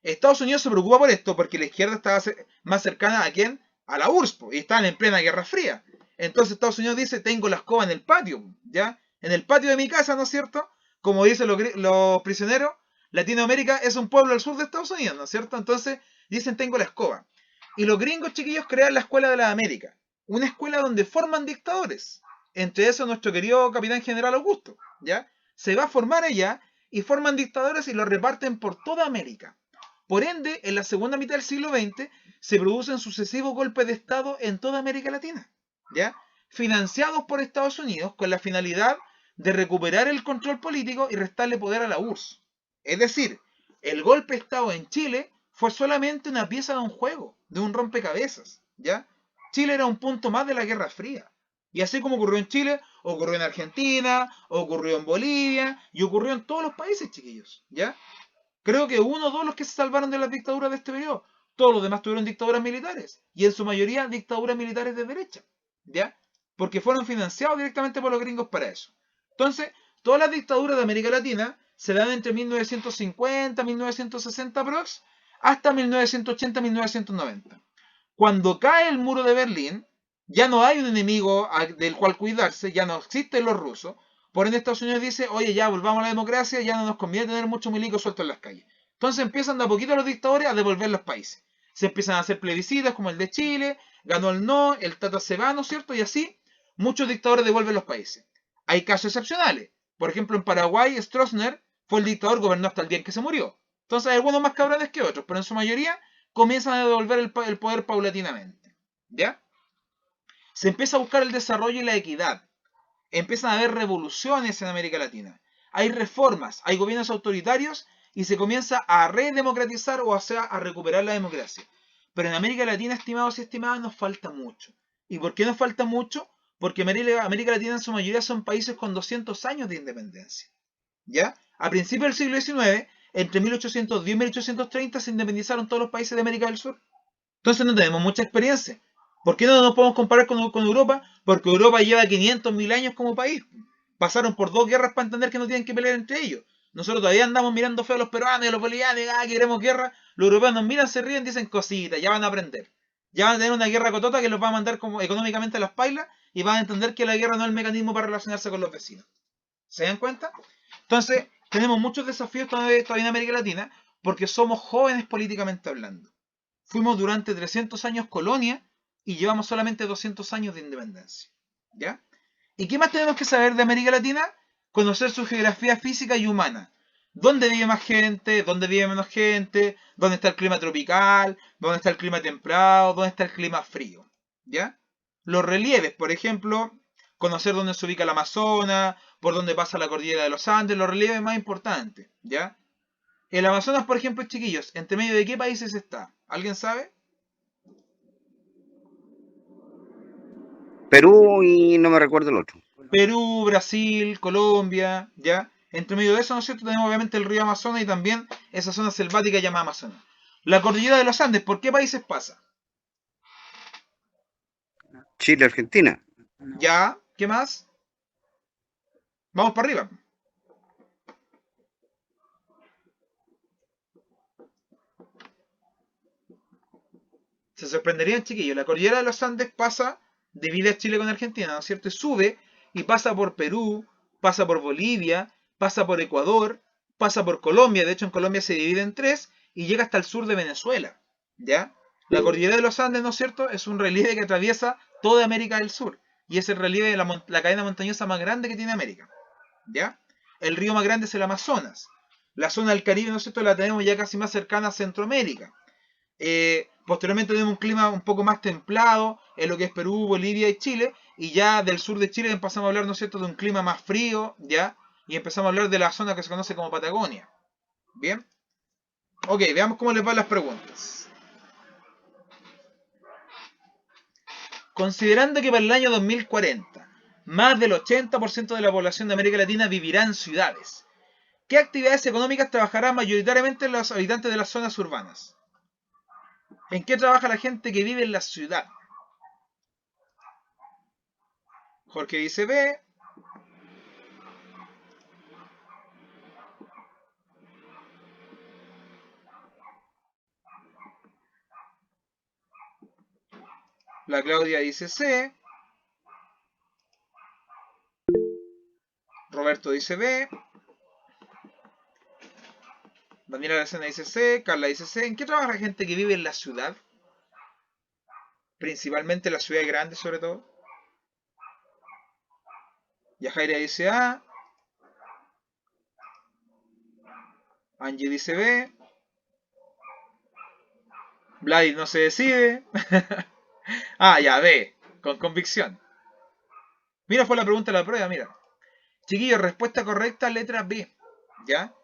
S1: Estados Unidos se preocupa por esto porque la izquierda estaba más cercana a quién, a la URSS, y estaban en plena Guerra Fría. Entonces Estados Unidos dice, tengo la escoba en el patio, ¿ya? En el patio de mi casa, ¿no es cierto? Como dicen los prisioneros, Latinoamérica es un pueblo al sur de Estados Unidos, ¿no es cierto? Entonces Dicen, tengo la escoba. Y los gringos, chiquillos, crean la Escuela de las Américas. Una escuela donde forman dictadores. Entre esos nuestro querido capitán general Augusto, ¿ya? Se va a formar allá y forman dictadores y los reparten por toda América. Por ende, en la segunda mitad del siglo XX se producen sucesivos golpes de Estado en toda América Latina, ¿ya? Financiados por Estados Unidos con la finalidad de recuperar el control político y restarle poder a la URSS. Es decir, el golpe de Estado en Chile fue solamente una pieza de un juego, de un rompecabezas, ¿ya? Chile era un punto más de la Guerra Fría. Y así como ocurrió en Chile, ocurrió en Argentina, ocurrió en Bolivia y ocurrió en todos los países, chiquillos, ¿ya? Creo que uno o dos los que se salvaron de las dictaduras de este periodo. Todos los demás tuvieron dictaduras militares. Y en su mayoría dictaduras militares de derecha, ¿ya? Porque fueron financiados directamente por los gringos para eso. Entonces, todas las dictaduras de América Latina se dan entre 1950, 1960 aprox, hasta 1980, 1990. Cuando cae el muro de Berlín, ya no hay un enemigo del cual cuidarse, ya no existen los rusos. Por ende, Estados Unidos dice, oye, ya volvamos a la democracia, ya no nos conviene tener muchos milicos sueltos en las calles. Entonces empiezan de a poquito los dictadores a devolver los países. Se empiezan a hacer plebiscitos como el de Chile, ganó el no, el Tata se va, ¿no es cierto? Y así, muchos dictadores devuelven los países. Hay casos excepcionales. Por ejemplo, en Paraguay, Stroessner fue el dictador, gobernó hasta el día en que se murió. Entonces hay algunos más cabrones que otros, pero en su mayoría comienzan a devolver el poder paulatinamente. ¿Ya? Se empieza a buscar el desarrollo y la equidad. Empiezan a haber revoluciones en América Latina. Hay reformas, hay gobiernos autoritarios y se comienza a redemocratizar o sea, a recuperar la democracia. Pero en América Latina, estimados y estimadas, nos falta mucho. ¿Y por qué nos falta mucho? Porque América Latina en su mayoría son países con 200 años de independencia. ¿Ya? A principios del siglo XIX, entre 1810 y 1830 se independizaron todos los países de América del Sur. Entonces no tenemos mucha experiencia. ¿Por qué no nos podemos comparar con Europa? Porque Europa lleva 500, 1000 años como país. Pasaron por 2 guerras para entender que no tienen que pelear entre ellos. Nosotros todavía andamos mirando feo a los peruanos y a los bolivianos, queremos guerra. Los europeos nos miran, se ríen, dicen cositas, ya van a aprender. Ya van a tener una guerra cotota que los va a mandar como económicamente a las pailas y van a entender que la guerra no es el mecanismo para relacionarse con los vecinos. ¿Se dan cuenta? Entonces, tenemos muchos desafíos todavía en América Latina porque somos jóvenes políticamente hablando. Fuimos durante 300 años colonia y llevamos solamente 200 años de independencia. ¿Ya? ¿Y qué más tenemos que saber de América Latina? Conocer su geografía física y humana. ¿Dónde vive más gente? ¿Dónde vive menos gente? ¿Dónde está el clima tropical? ¿Dónde está el clima templado? ¿Dónde está el clima frío? ¿Ya? Los relieves, por ejemplo, conocer dónde se ubica el Amazonas, por dónde pasa la cordillera de los Andes, los relieves más importantes. ¿Ya? El Amazonas, por ejemplo, chiquillos, ¿entre medio de qué países está? ¿Alguien sabe?
S3: Perú y no me recuerdo el otro.
S1: Perú, Brasil, Colombia, ¿ya? Entre medio de eso, ¿no es cierto? Tenemos obviamente el río Amazonas y también esa zona selvática llamada Amazonas. La cordillera de los Andes, ¿por qué países pasa?
S3: Chile, Argentina.
S1: ¿Ya? ¿Qué más? Vamos para arriba. Se sorprenderían, chiquillos. La cordillera de los Andes pasa, divide a Chile con Argentina, ¿no es cierto? Y sube y pasa por Perú, pasa por Bolivia, pasa por Ecuador, pasa por Colombia. De hecho, en Colombia se divide en 3 y llega hasta el sur de Venezuela. ¿Ya? La cordillera de los Andes, ¿no es cierto? Es un relieve que atraviesa toda América del Sur. Y es el relieve de la cadena montañosa más grande que tiene América. ¿Ya? El río más grande es el Amazonas. La zona del Caribe, ¿no es cierto? La tenemos ya casi más cercana a Centroamérica. Posteriormente tenemos un clima un poco más templado en lo que es Perú, Bolivia y Chile, y ya del sur de Chile empezamos a hablar, ¿no es cierto?, de un clima más frío, ¿ya? Y empezamos a hablar de la zona que se conoce como Patagonia. ¿Bien? Ok, veamos cómo les van las preguntas. Considerando que para el año 2040 más del 80% de la población de América Latina vivirá en ciudades, ¿qué actividades económicas trabajarán mayoritariamente los habitantes de las zonas urbanas? ¿En qué trabaja la gente que vive en la ciudad? Jorge dice B. La Claudia dice C. Roberto dice B. Daniela Aracena dice C, Carla dice C. ¿En qué trabaja la gente que vive en la ciudad? Principalmente en las ciudades grandes, sobre todo. Yajaira dice A. Angie dice B. Vladi no se decide. Ah, ya, B. Con convicción. Mira, fue la pregunta de la prueba, mira. Chiquillos, respuesta correcta, letra B. ¿Ya?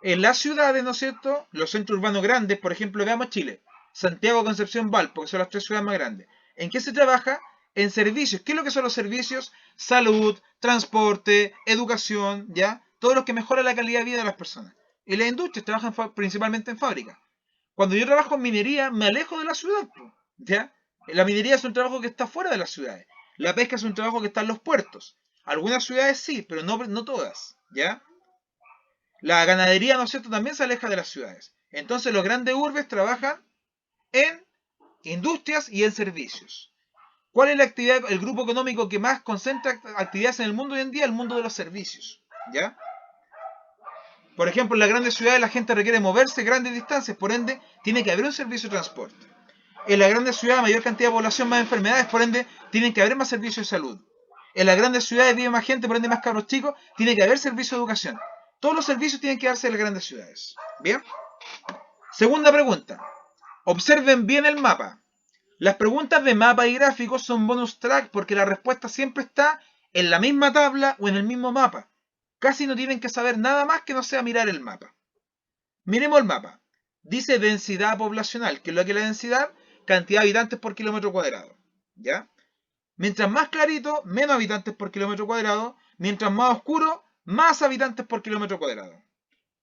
S1: En las ciudades, ¿no es cierto? Los centros urbanos grandes, por ejemplo, veamos Chile. Santiago, Concepción, Valpo, que son las 3 ciudades más grandes. ¿En qué se trabaja? En servicios. ¿Qué es lo que son los servicios? Salud, transporte, educación, ¿ya? Todo lo que mejora la calidad de vida de las personas. Y las industrias trabajan principalmente en fábricas. Cuando yo trabajo en minería, me alejo de la ciudad, ¿ya? La minería es un trabajo que está fuera de las ciudades. La pesca es un trabajo que está en los puertos. Algunas ciudades sí, pero no todas, ¿ya? La ganadería, ¿no es cierto?, también se aleja de las ciudades. Entonces los grandes urbes trabajan en industrias y en servicios. ¿Cuál es la actividad, el grupo económico que más concentra actividades en el mundo hoy en día? El mundo de los servicios, ¿ya? Por ejemplo, en las grandes ciudades la gente requiere moverse grandes distancias, por ende, tiene que haber un servicio de transporte. En las grandes ciudades, mayor cantidad de población, más enfermedades, por ende, tienen que haber más servicios de salud. En las grandes ciudades vive más gente, por ende, más cabros chicos, tiene que haber servicio de educación. Todos los servicios tienen que darse en las grandes ciudades. ¿Bien? Segunda pregunta. Observen bien el mapa. Las preguntas de mapa y gráficos son bonus track porque la respuesta siempre está en la misma tabla o en el mismo mapa. Casi no tienen que saber nada más que no sea mirar el mapa. Miremos el mapa. Dice densidad poblacional. ¿Qué es lo que es la densidad? Cantidad de habitantes por kilómetro cuadrado. ¿Ya? Mientras más clarito, menos habitantes por kilómetro cuadrado. Mientras más oscuro, más habitantes por kilómetro cuadrado.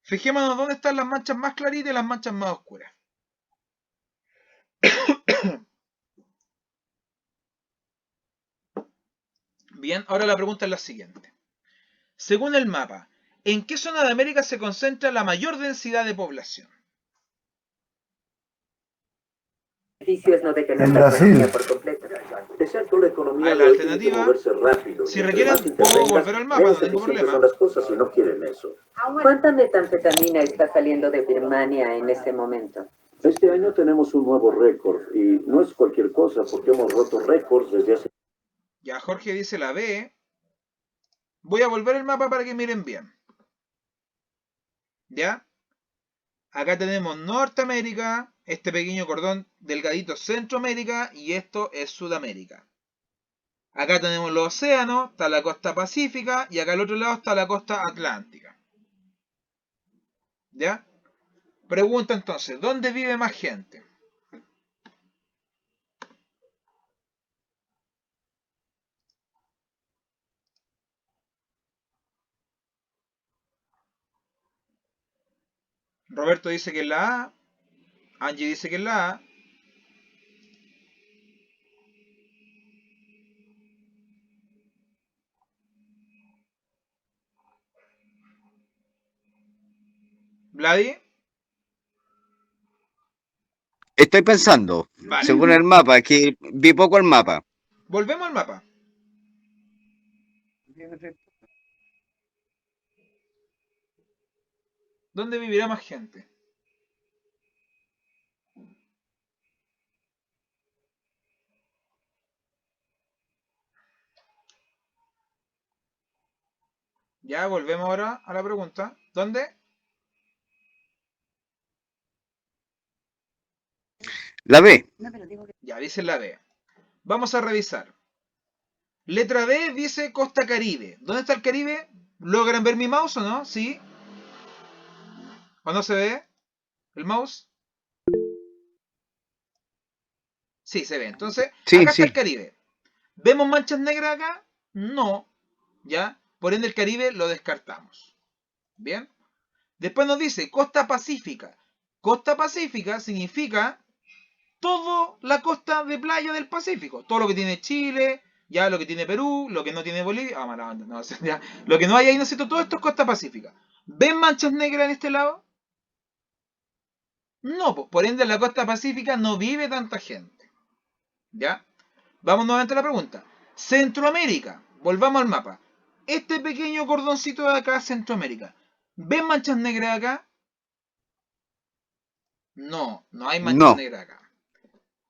S1: Fijémonos dónde están las manchas más claritas y las manchas más oscuras. Bien, ahora la pregunta es la siguiente. Según el mapa, ¿en qué zona de América se concentra la mayor densidad de población?
S4: En Brasil.
S6: Desear que una economía
S1: Ah, la
S6: de hoy tiene que
S1: alternativa,
S6: moverse rápido.
S1: si
S6: Entre
S1: requieren,
S6: más
S1: puedo
S6: intervengas,
S1: volver al mapa, no
S6: menos
S1: tengo
S6: eficientes
S1: problema.
S6: son las cosas y no quieren eso.
S7: ¿Cuánta metanfetamina está saliendo de Birmania en este momento?
S6: Este año tenemos un nuevo récord y no es cualquier cosa porque hemos roto récords desde hace...
S1: Ya Jorge dice la B. Voy a volver el mapa para que miren bien. ¿Ya? Acá tenemos Norteamérica, este pequeño cordón delgadito Centroamérica y esto es Sudamérica. Acá tenemos los océanos, está la costa pacífica y acá al otro lado está la costa atlántica. ¿Ya? Pregunta entonces, ¿dónde vive más gente? Roberto dice que es la A. Angie dice que es la A. Vladi.
S3: Estoy pensando,
S1: Vale.
S3: según el mapa, que vi poco el mapa.
S1: Volvemos al mapa. ¿Dónde vivirá más gente? Ya, volvemos ahora a la pregunta. ¿Dónde?
S3: La B.
S1: Ya, dice la B. Vamos a revisar. Letra B dice Costa Caribe. ¿Dónde está el Caribe? ¿Logran ver mi mouse o no? ¿Sí? ¿O no se ve el mouse? Sí, se ve. Entonces,
S3: Sí,
S1: acá está el
S3: sí.
S1: Caribe. ¿Vemos manchas negras acá? No. ¿Ya? Por ende el Caribe lo descartamos. ¿Bien? Después nos dice Costa Pacífica. Costa Pacífica significa toda la costa de playa del Pacífico. Todo lo que tiene Chile, ya lo que tiene Perú, lo que no tiene Bolivia. Ah, mala onda, no, ya. Lo que no hay ahí, no sé, todo esto es costa pacífica. ¿Ven manchas negras en este lado? No, pues por ende en la costa pacífica no vive tanta gente. ¿Ya? Vamos nuevamente a la pregunta. Centroamérica, volvamos al mapa. Este pequeño cordoncito de acá, Centroamérica. ¿Ven manchas negras acá? No, no hay manchas
S3: No.
S1: negras acá.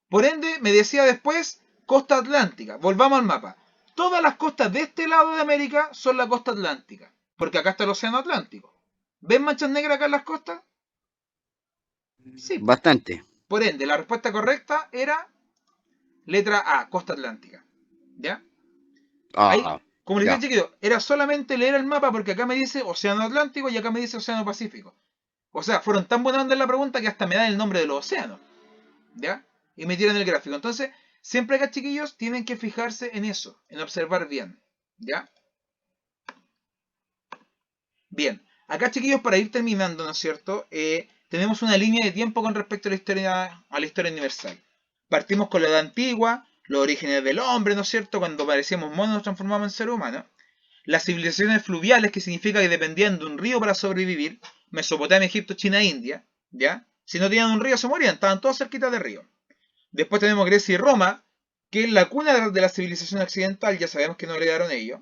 S1: Por ende, me decía después, costa atlántica. Volvamos al mapa. Todas las costas de este lado de América son la costa atlántica, porque acá está el océano Atlántico. ¿Ven manchas negras acá en las costas? Sí.
S3: Bastante.
S1: Por ende, la respuesta correcta era letra A, costa atlántica. ¿Ya? Ahí,
S3: Ah,
S1: como les
S3: ya.
S1: dije, chiquito, era solamente leer el mapa porque acá me dice océano Atlántico y acá me dice océano Pacífico. O sea, fueron tan buena onda en la pregunta que hasta me dan el nombre de los océanos. ¿Ya? Y me tiran el gráfico. Entonces, siempre acá, chiquillos, tienen que fijarse en eso, en observar bien. ¿Ya? Bien. Acá, chiquillos, para ir terminando, ¿no es cierto? Tenemos una línea de tiempo con respecto a la historia universal. Partimos con la edad antigua, los orígenes del hombre, ¿no es cierto? Cuando parecíamos monos nos transformamos en ser humano. Las civilizaciones fluviales, que significa que dependían de un río para sobrevivir. Mesopotamia, Egipto, China, India. ¿Ya? Si no tenían un río se morían, estaban todos cerquitas de río. Después tenemos Grecia y Roma, que es la cuna de la civilización occidental, ya sabemos que no heredaron ellos.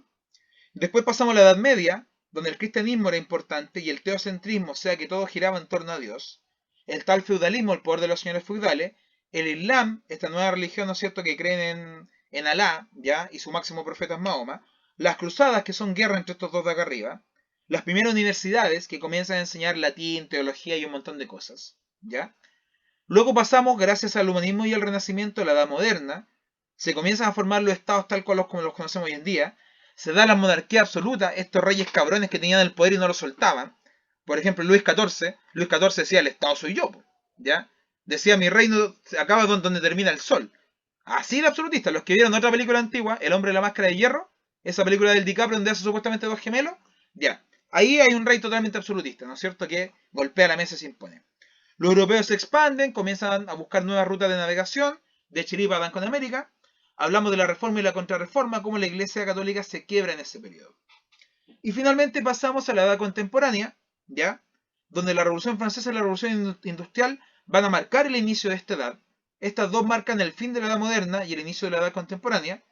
S1: Después pasamos a la Edad Media, donde el cristianismo era importante y el teocentrismo, o sea que todo giraba en torno a Dios. El tal feudalismo, el poder de los señores feudales. El Islam, esta nueva religión, ¿no es cierto?, que creen en Alá, ¿ya? Y su máximo profeta es Mahoma. Las cruzadas, que son guerras entre estos dos de acá arriba. Las primeras universidades, que comienzan a enseñar latín, teología y un montón de cosas, ¿ya? Luego pasamos, gracias al humanismo y al renacimiento, a la Edad Moderna. Se comienzan a formar los estados tal cual como los conocemos hoy en día. Se da la monarquía absoluta, estos reyes cabrones que tenían el poder y no lo soltaban. Por ejemplo, Luis XIV decía, el Estado soy yo, ¿ya? Decía, mi reino acaba donde termina el sol. Así de absolutista. Los que vieron otra película antigua, El hombre de la máscara de hierro, esa película del DiCaprio donde hace supuestamente dos gemelos, ya. Ahí hay un rey totalmente absolutista, ¿no es cierto?, que golpea la mesa y se impone. Los europeos se expanden, comienzan a buscar nuevas rutas de navegación, de Chiripa dan con América. Hablamos de la reforma y la contrarreforma, cómo la Iglesia Católica se quiebra en ese periodo. Y finalmente pasamos a la edad contemporánea, ¿ya? Donde la Revolución Francesa y la Revolución Industrial van a marcar el inicio de esta edad. Estas dos marcan el fin de la edad moderna y el inicio de la edad contemporánea.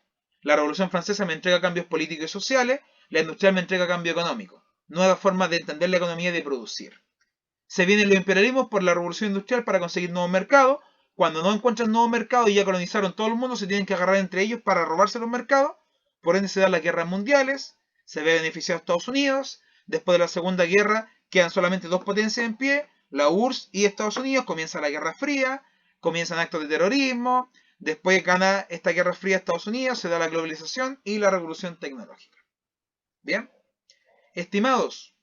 S1: La Revolución Francesa me entrega cambios políticos y sociales, la industrial me entrega cambio económico. Nuevas formas de entender la economía y de producir. Se vienen los imperialismos por la revolución industrial para conseguir nuevos mercados. Cuando no encuentran nuevos mercados y ya colonizaron todo el mundo, se tienen que agarrar entre ellos para robarse los mercados. Por ende se dan las guerras mundiales, se ve beneficiado Estados Unidos. Después de la Segunda Guerra quedan solamente dos potencias en pie, la URSS y Estados Unidos. Comienza la Guerra Fría, comienzan actos de terrorismo. Después gana esta Guerra Fría Estados Unidos, se da la globalización y la revolución tecnológica. Bien, estimados,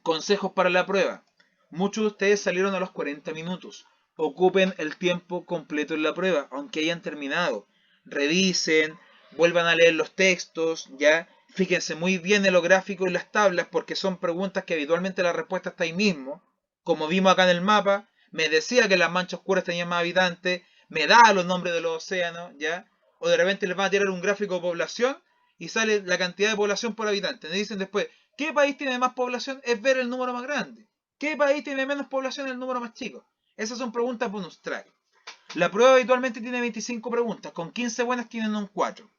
S1: consejos para la prueba. Muchos de ustedes salieron a los 40 minutos. Ocupen el tiempo completo en la prueba, aunque hayan terminado. Revisen, vuelvan a leer los textos, ¿ya? Fíjense muy bien en los gráficos y las tablas, porque son preguntas que habitualmente la respuesta está ahí mismo. Como vimos acá en el mapa, me decía que las manchas oscuras tenían más habitantes, me da los nombres de los océanos, ¿ya? O de repente les van a tirar un gráfico de población y sale la cantidad de población por habitante. Me dicen después, ¿qué país tiene más población? Es ver el número más grande. ¿Qué país tiene menos población? El número más chico. Esas son preguntas bonus track. La prueba habitualmente tiene 25 preguntas. Con 15 buenas tienen un 4.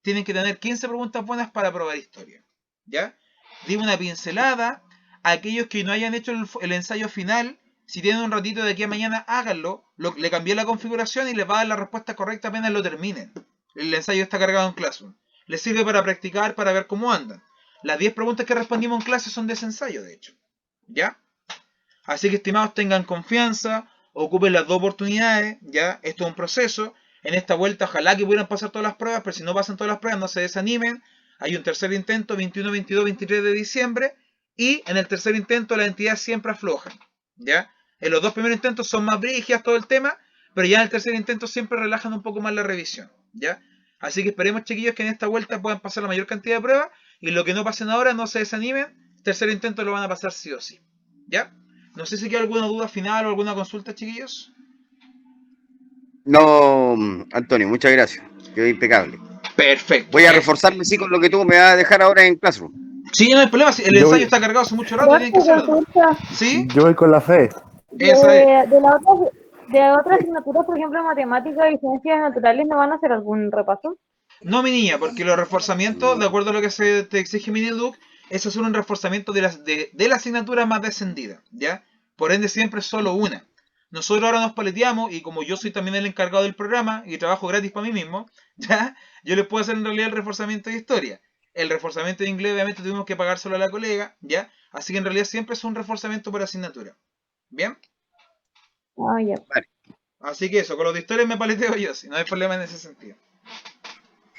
S1: Tienen que tener 15 preguntas buenas para probar historia. ¿Ya? Digo una pincelada. A aquellos que no hayan hecho el ensayo final, si tienen un ratito de aquí a mañana, háganlo. Le cambié la configuración y les va a dar la respuesta correcta apenas lo terminen. El ensayo está cargado en Classroom. Les sirve para practicar, para ver cómo andan. Las 10 preguntas que respondimos en clase son de ese ensayo, de hecho. ¿Ya? Así que, estimados, tengan confianza, ocupen las dos oportunidades, ¿ya? Esto es un proceso. En esta vuelta, ojalá que pudieran pasar todas las pruebas, pero si no pasan todas las pruebas, no se desanimen. Hay un tercer intento, 21, 22, 23 de diciembre, y en el tercer intento las entidades siempre aflojan, ¿ya? En los dos primeros intentos son más brígidas todo el tema, pero ya en el tercer intento siempre relajan un poco más la revisión, ¿ya? Así que esperemos, chiquillos, que en esta vuelta puedan pasar la mayor cantidad de pruebas, y lo que no pasen ahora, no se desanimen, tercer intento lo van a pasar sí o sí, ¿ya? No sé si queda alguna duda final o alguna consulta, chiquillos.
S3: No, Antonio, muchas gracias. Quedó impecable.
S1: Perfecto.
S3: Voy a reforzarme sí con lo que tú me vas a dejar ahora en Classroom.
S1: Sí, no hay problema. El
S4: Yo
S1: ensayo
S4: voy-
S1: está cargado hace mucho rato. Tienen que hacerlo. ¿Sí?
S4: Yo voy con la fe.
S1: Esa es.
S2: De otras asignaturas, por ejemplo, matemáticas y ciencias naturales, ¿no van a hacer algún repaso?
S1: No, mi niña, porque los reforzamientos, de acuerdo a lo que se te exige Miniduc, eso es un reforzamiento de la asignatura más descendida, ¿ya? Por ende, siempre es solo una. nosotros ahora nos paleteamos y como yo soy también el encargado del programa y trabajo gratis para mí mismo, ya, yo les puedo hacer en realidad el reforzamiento de historia. El reforzamiento de inglés obviamente tuvimos que pagárselo a la colega, ya, así que en realidad siempre es un reforzamiento por asignatura. ¿Bien?
S2: Ah, ya.
S1: Así que eso, con los de historia me paleteo yo, si no hay problema en ese sentido.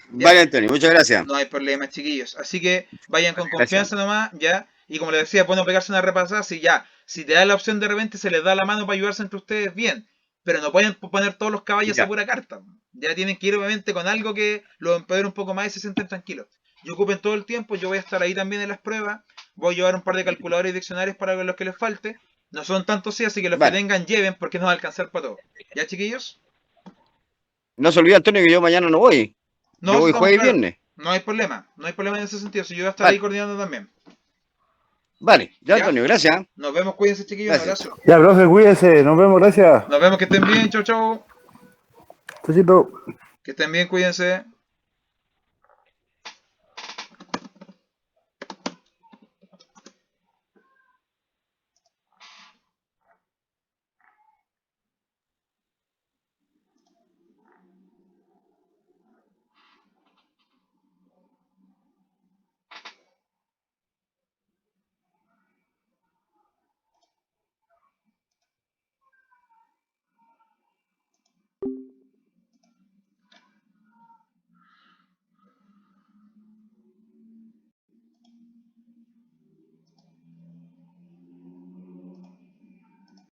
S3: Vale, Antonio, muchas gracias.
S1: No hay problema, chiquillos. Así que vayan con
S3: Gracias.
S1: confianza nomás, ya. Y como les decía, es bueno pegarse una repasada. Si te da la opción de repente, se les da la mano para ayudarse entre ustedes, bien. Pero no pueden poner todos los caballos
S3: Ya.
S1: a pura carta. Ya tienen que ir obviamente con algo que los empodere un poco más y se sienten tranquilos. Y ocupen todo el tiempo, yo voy a estar ahí también en las pruebas. Voy a llevar un par de calculadores y diccionarios para los que les falte. No son tantos sí, así que los
S3: Vale.
S1: que tengan lleven porque no va a alcanzar para todo. ¿Ya, chiquillos?
S3: No se olvide, Antonio, que yo mañana no voy.
S1: No,
S3: yo voy
S1: estamos
S3: jueves y
S1: claros.
S3: viernes.
S1: No hay problema en ese sentido. Si yo voy a estar
S3: Vale.
S1: ahí coordinando también.
S3: Vale, ya,
S1: Ya.
S3: Antonio, gracias.
S1: Nos vemos, cuídense, chiquillos. Un
S3: Gracias.
S1: abrazo.
S4: Ya, profe, cuídese. Nos vemos, gracias.
S1: Nos vemos, que estén bien. Chau, chau.
S4: Besito.
S1: Que estén bien, cuídense.